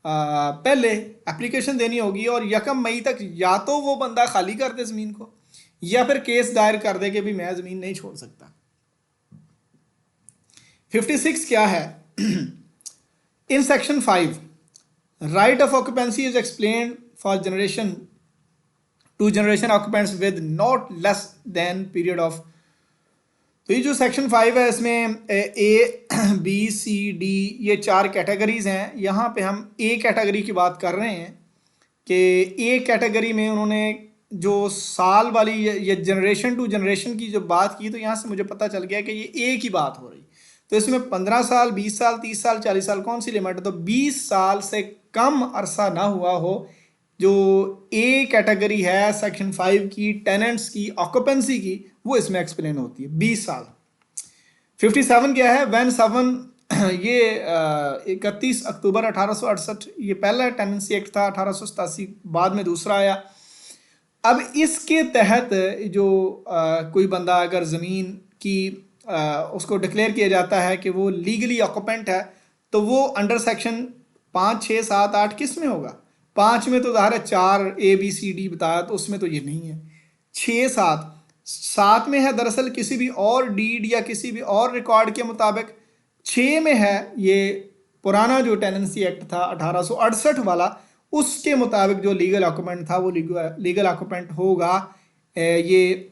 पहले एप्लीकेशन देनी होगी और 1 मई तक या तो वो बंदा खाली कर दे ज़मीन को या फिर केस दायर कर दे कि भी मैं ज़मीन नहीं छोड़ सकता। 56 क्या है? In section 5 right of occupancy is explained for generation to generation occupants with not less than period of. तो ये जो सेक्शन 5 है इसमें ए, बी, सी, डी ये 4 कैटेगरीज हैं। यहाँ पे हम ए कैटेगरी की बात कर रहे हैं कि ए कैटेगरी में उन्होंने जो साल वाली ये जनरेशन टू जनरेशन की जो बात की, तो यहाँ से मुझे पता चल गया कि ये ए की बात हो रही। तो इसमें 15 साल, 20 साल, 30 साल, 40 साल कौन सी लिमिट है? तो 20 साल से कम अरसा ना हुआ हो, जो ए कैटेगरी है सेक्शन 5 की, टेनेंट्स की, ऑक्यूपेंसी की, वो इसमें एक्सप्लेन होती है 20 साल। 57 क्या है? वैन 7 ये 31 अक्टूबर 1868 ये पहला टेनेंसी एक्ट था, 1887 बाद में दूसरा आया। अब इसके तहत जो कोई बंदा अगर ज़मीन की उसको डिक्लेयर किया जाता है कि वो लीगली ऑक्यूपेंट है, तो वो अंडर सेक्शन 5, 6, 7, 8 किस में होगा? 5 में तो ज़ाहिर है 4 ABCD बताया, तो उसमें तो ये नहीं है। 6, 7 में है दरअसल किसी भी और डीड या किसी भी और रिकॉर्ड के मुताबिक। 6 में है ये पुराना जो टेनेंसी एक्ट था 1868 वाला, उसके मुताबिक जो लीगल ऑक्यूपेंट था वो लीगल ऑक्यूपेंट होगा। ये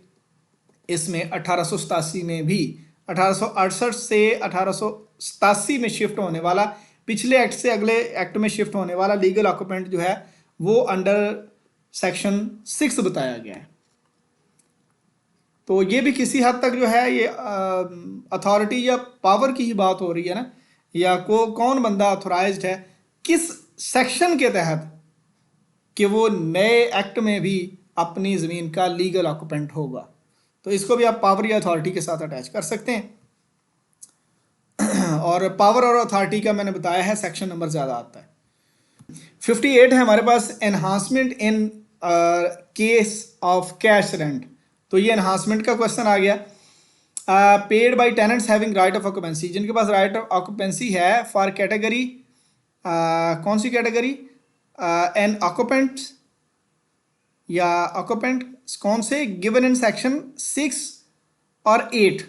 इसमें 1887 में भी 1868 से 1887 में शिफ्ट होने वाला, पिछले एक्ट से अगले एक्ट में शिफ्ट होने वाला लीगल ऑक्यूपेंट जो है वो अंडर सेक्शन 6 बताया गया है। तो ये भी किसी हद तक जो है ये अथॉरिटी या पावर की ही बात हो रही है ना, या कौन बंदा अथोराइज्ड है किस सेक्शन के तहत कि वो नए एक्ट में भी अपनी ज़मीन का लीगल ऑक्यूपेंट होगा। तो इसको भी आप पावर या अथॉरिटी के साथ अटैच कर सकते हैं। और पावर और अथॉरिटी का मैंने बताया है सेक्शन नंबर ज़्यादा आता है। 58 है हमारे पास, enhancement in case of cash rent. तो ये एनहांसमेंट का क्वेश्चन आ गया। Paid by tenants having right of occupancy, जिनके पास राइट ऑफ ऑक्यूपेंसी है फॉर कैटेगरी, कौन सी कैटेगरी? एन ऑक्यूपेंट या ऑक्यूपेंट कौन से? गिवन इन सेक्शन 6 और 8।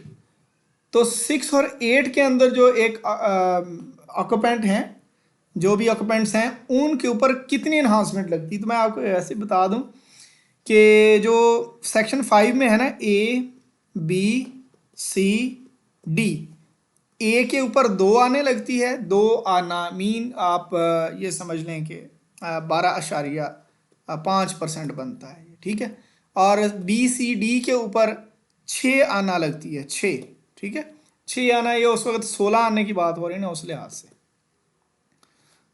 तो 6 और 8 के अंदर जो एक ऑक्यूपेंट हैं, जो भी ऑक्यूपेंट्स हैं, उनके ऊपर कितनी एनहांसमेंट लगती है। तो मैं आपको ऐसे बता दूं कि जो सेक्शन 5 में है ना, A, B, C, D, ए के ऊपर 2 आने लगती है। 2 आना मीन आप ये समझ लें कि 12.5% बनता है, ठीक है। और BCD के ऊपर 6 आना लगती है, 6, ठीक है। 6 आना, ये उस वक्त 16 आने की बात हो रही है ना, उस लिहाज से।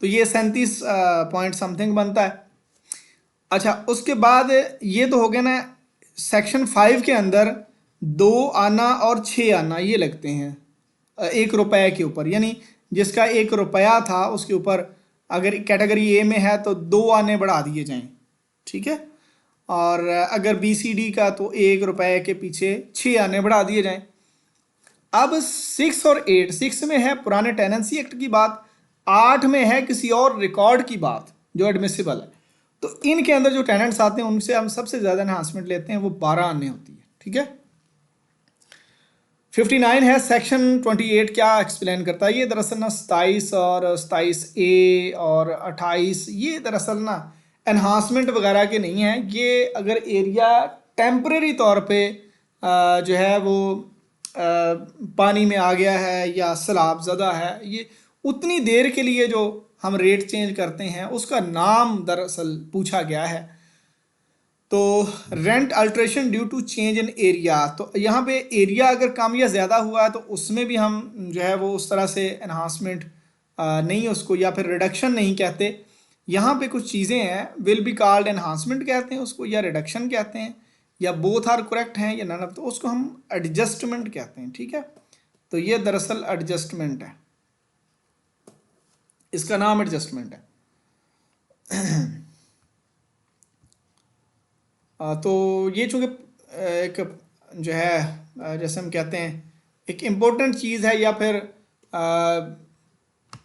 तो ये 37 पॉइंट समथिंग बनता है। अच्छा, उसके बाद ये तो हो गया ना, सेक्शन 5 के अंदर 2 आना और 6 आना ये लगते हैं 1 रुपए के ऊपर, यानी जिसका 1 रुपया था उसके ऊपर अगर कैटेगरी ए में है तो 2 आने बढ़ा दिए जाएं, ठीक है। और अगर बी सी डी का तो 1 रुपए के पीछे 6 आने बढ़ा दिए जाएं। अब 6 और 8, 6 में है पुराने टेनेंसी एक्ट की बात, 8 में है किसी और रिकॉर्ड की बात जो एडमिसिबल है। तो इनके अंदर जो टेनेंट्स आते हैं उनसे हम सबसे ज़्यादा एनहांसमेंट लेते हैं, वो 12 आने होती है, ठीक है। 59 है सेक्शन 28, क्या एक्सप्लेन करता है ये? दरअसल ना 27 और 27A और 28 ये दरअसल ना एनहांसमेंट वगैरह के नहीं है। ये अगर एरिया टेम्परेरी तौर पे जो है वो पानी में आ गया है या सैलाब ज़दा है, ये उतनी देर के लिए जो हम रेट चेंज करते हैं उसका नाम दरअसल पूछा गया है। तो rent alteration due to change in area, तो यहाँ पे एरिया अगर कम या ज़्यादा हुआ है तो उसमें भी हम जो है वो उस तरह से एनहांसमेंट नहीं उसको, या फिर रिडक्शन नहीं कहते। यहाँ पे कुछ चीज़ें हैं, विल बी कॉल्ड एनहांसमेंट कहते हैं उसको, या रिडक्शन कहते हैं, या बोथ आर करेक्ट हैं या नन ऑफ, तो उसको हम एडजस्टमेंट कहते हैं, ठीक है। तो ये दरअसल एडजस्टमेंट है, इसका नाम एडजस्टमेंट है। तो ये चूँकि एक जो है जैसे हम कहते हैं एक इम्पोर्टेंट चीज़ है, या फिर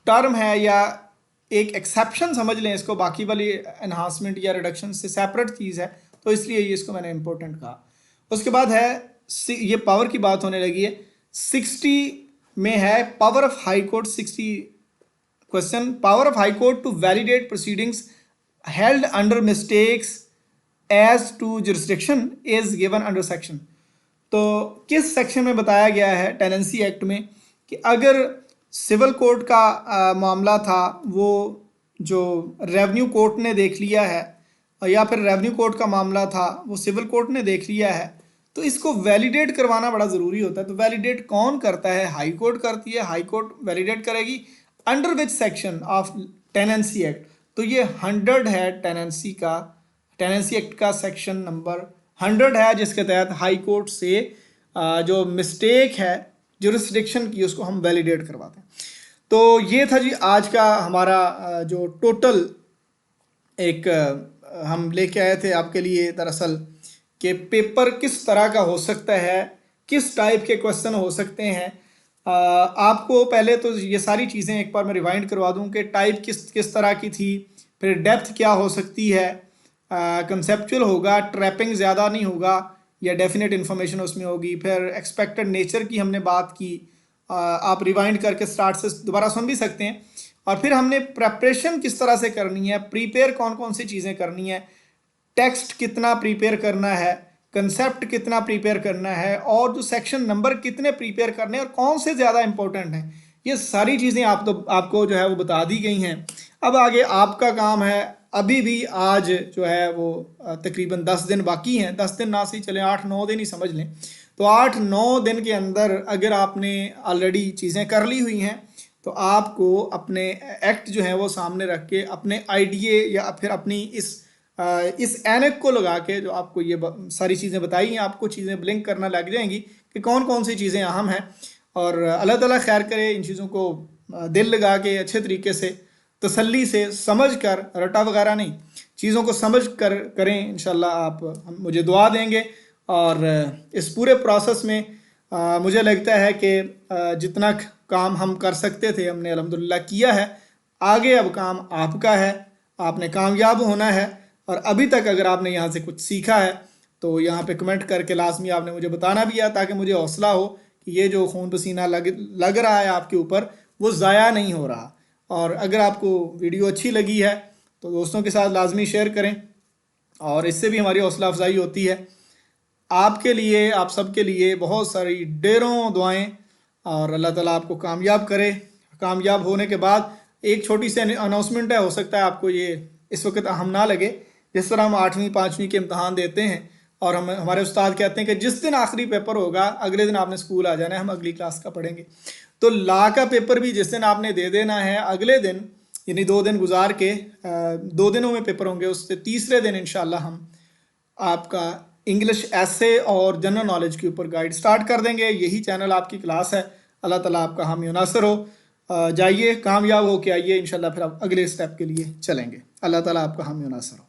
टर्म है, या एक एक्सेप्शन समझ लें इसको, बाकी वाली एनहांसमेंट या रिडक्शन से सेपरेट चीज़ है, तो इसलिए ये इसको मैंने इम्पोर्टेंट कहा। उसके बाद है ये पावर की बात होने लगी है। 60 में है power of high court, 60 question, power of high court to validate proceedings held under mistakes as to jurisdiction is given under section. तो किस सेक्शन में बताया गया है टेनेंसी एक्ट में कि अगर सिविल कोर्ट का मामला था, वो जो रेवेन्यू कोर्ट ने देख लिया है, या फिर रेवेन्यू कोर्ट का मामला था वो सिविल कोर्ट ने देख लिया है, तो इसको वैलिडेट करवाना बड़ा ज़रूरी होता है। तो वैलिडेट कौन करता है? हाई कोर्ट करती है, हाई कोर्ट वैलिडेट करेगी। Under which section of tenancy act? तो ये 100 है टेनेंसी का, टेनेंसी एक्ट का सेक्शन नंबर 100 है, जिसके तहत हाई कोर्ट से जो मिस्टेक है जुरिस्डिक्शन की उसको हम वैलिडेट करवाते हैं। तो ये था जी आज का हमारा जो टोटल एक हम लेके आए थे आपके लिए दरअसल, कि पेपर किस तरह का हो सकता है, किस टाइप के क्वेश्चन हो सकते हैं। आपको पहले तो ये सारी चीज़ें एक बार मैं रिवाइंड करवा दूं कि टाइप किस तरह की थी, फिर डेप्थ क्या हो सकती है, कंसेप्चुअल होगा, ट्रैपिंग ज़्यादा नहीं होगा, या डेफिनेट इन्फॉर्मेशन उसमें होगी, फिर एक्सपेक्टेड नेचर की हमने बात की। आप रिवाइंड करके स्टार्ट से दोबारा सुन भी सकते हैं। और फिर हमने प्रेपरेशन किस तरह से करनी है, प्रीपेयर कौन कौन सी चीज़ें करनी है, टेक्स्ट कितना प्रीपेयर करना है, कंसेप्ट कितना प्रीपेयर करना है, और जो सेक्शन नंबर कितने प्रीपेयर करने हैं और कौन से ज़्यादा इंपॉर्टेंट हैं, ये सारी चीज़ें आपको जो है वो बता दी गई हैं। अब आगे आपका काम है, अभी भी आज जो है वो तकरीबन 10 दिन बाकी हैं, 10 दिन ना सही चलें 8-9 दिन ही समझ लें। तो 8-9 दिन के अंदर अगर आपने ऑलरेडी चीज़ें कर ली हुई हैं तो आपको अपने एक्ट जो है वो सामने रख के अपने आईडीए या फिर अपनी इस एनेक को लगा के जो आपको ये सारी चीज़ें बताई हैं, आपको चीज़ें ब्लिंक करना लग जाएंगी कि कौन कौन सी चीज़ें अहम हैं। और अल्लाह ताला खैर करे, इन चीज़ों को दिल लगा के अच्छे तरीके से तसल्ली से समझ कर, रटा वगैरह नहीं, चीज़ों को समझ कर करें। इंशाल्लाह आप मुझे दुआ देंगे। और इस पूरे प्रोसेस में मुझे लगता है कि जितना काम हम कर सकते थे हमने अल्हम्दुलिल्लाह किया है। आगे अब काम आपका है, आपने कामयाब होना है। और अभी तक अगर आपने यहाँ से कुछ सीखा है तो यहाँ पे कमेंट करके लाजमी आपने मुझे बताना भी है, ताकि मुझे हौसला हो कि ये जो खून पसीना लग रहा है आपके ऊपर वो ज़ाया नहीं हो रहा। और अगर आपको वीडियो अच्छी लगी है तो दोस्तों के साथ लाजमी शेयर करें, और इससे भी हमारी हौसला अफजाई होती है। आपके लिए, आप सबके लिए बहुत सारी ढेरों दुआएं, और अल्लाह ताला आपको कामयाब करे। कामयाब होने के बाद एक छोटी सी अनाउंसमेंट है, हो सकता है आपको ये इस वक्त अहम ना लगे। जिस तरह हम 8वीं 5वीं के इम्तहान देते हैं और हमारे उस्ताद कहते हैं कि जिस दिन आखिरी पेपर होगा अगले दिन आपने स्कूल आ जाना है, हम अगली क्लास का पढ़ेंगे। तो लॉ का पेपर भी जिस दिन आपने दे देना है अगले दिन यानी 2 दिन गुजार के 2 दिनों में पेपर होंगे, उससे तीसरे दिन इंशाल्लाह हम आपका इंग्लिश ऐसे और जनरल नॉलेज के ऊपर गाइड स्टार्ट कर देंगे। यही चैनल आपकी क्लास है। अल्लाह ताला आपका हामी नासर हो। जाइए कामयाब हो के आइए, इंशाल्लाह फिर आप अगले स्टेप के लिए चलेंगे। अल्लाह ताला आपका हामी नासर हो।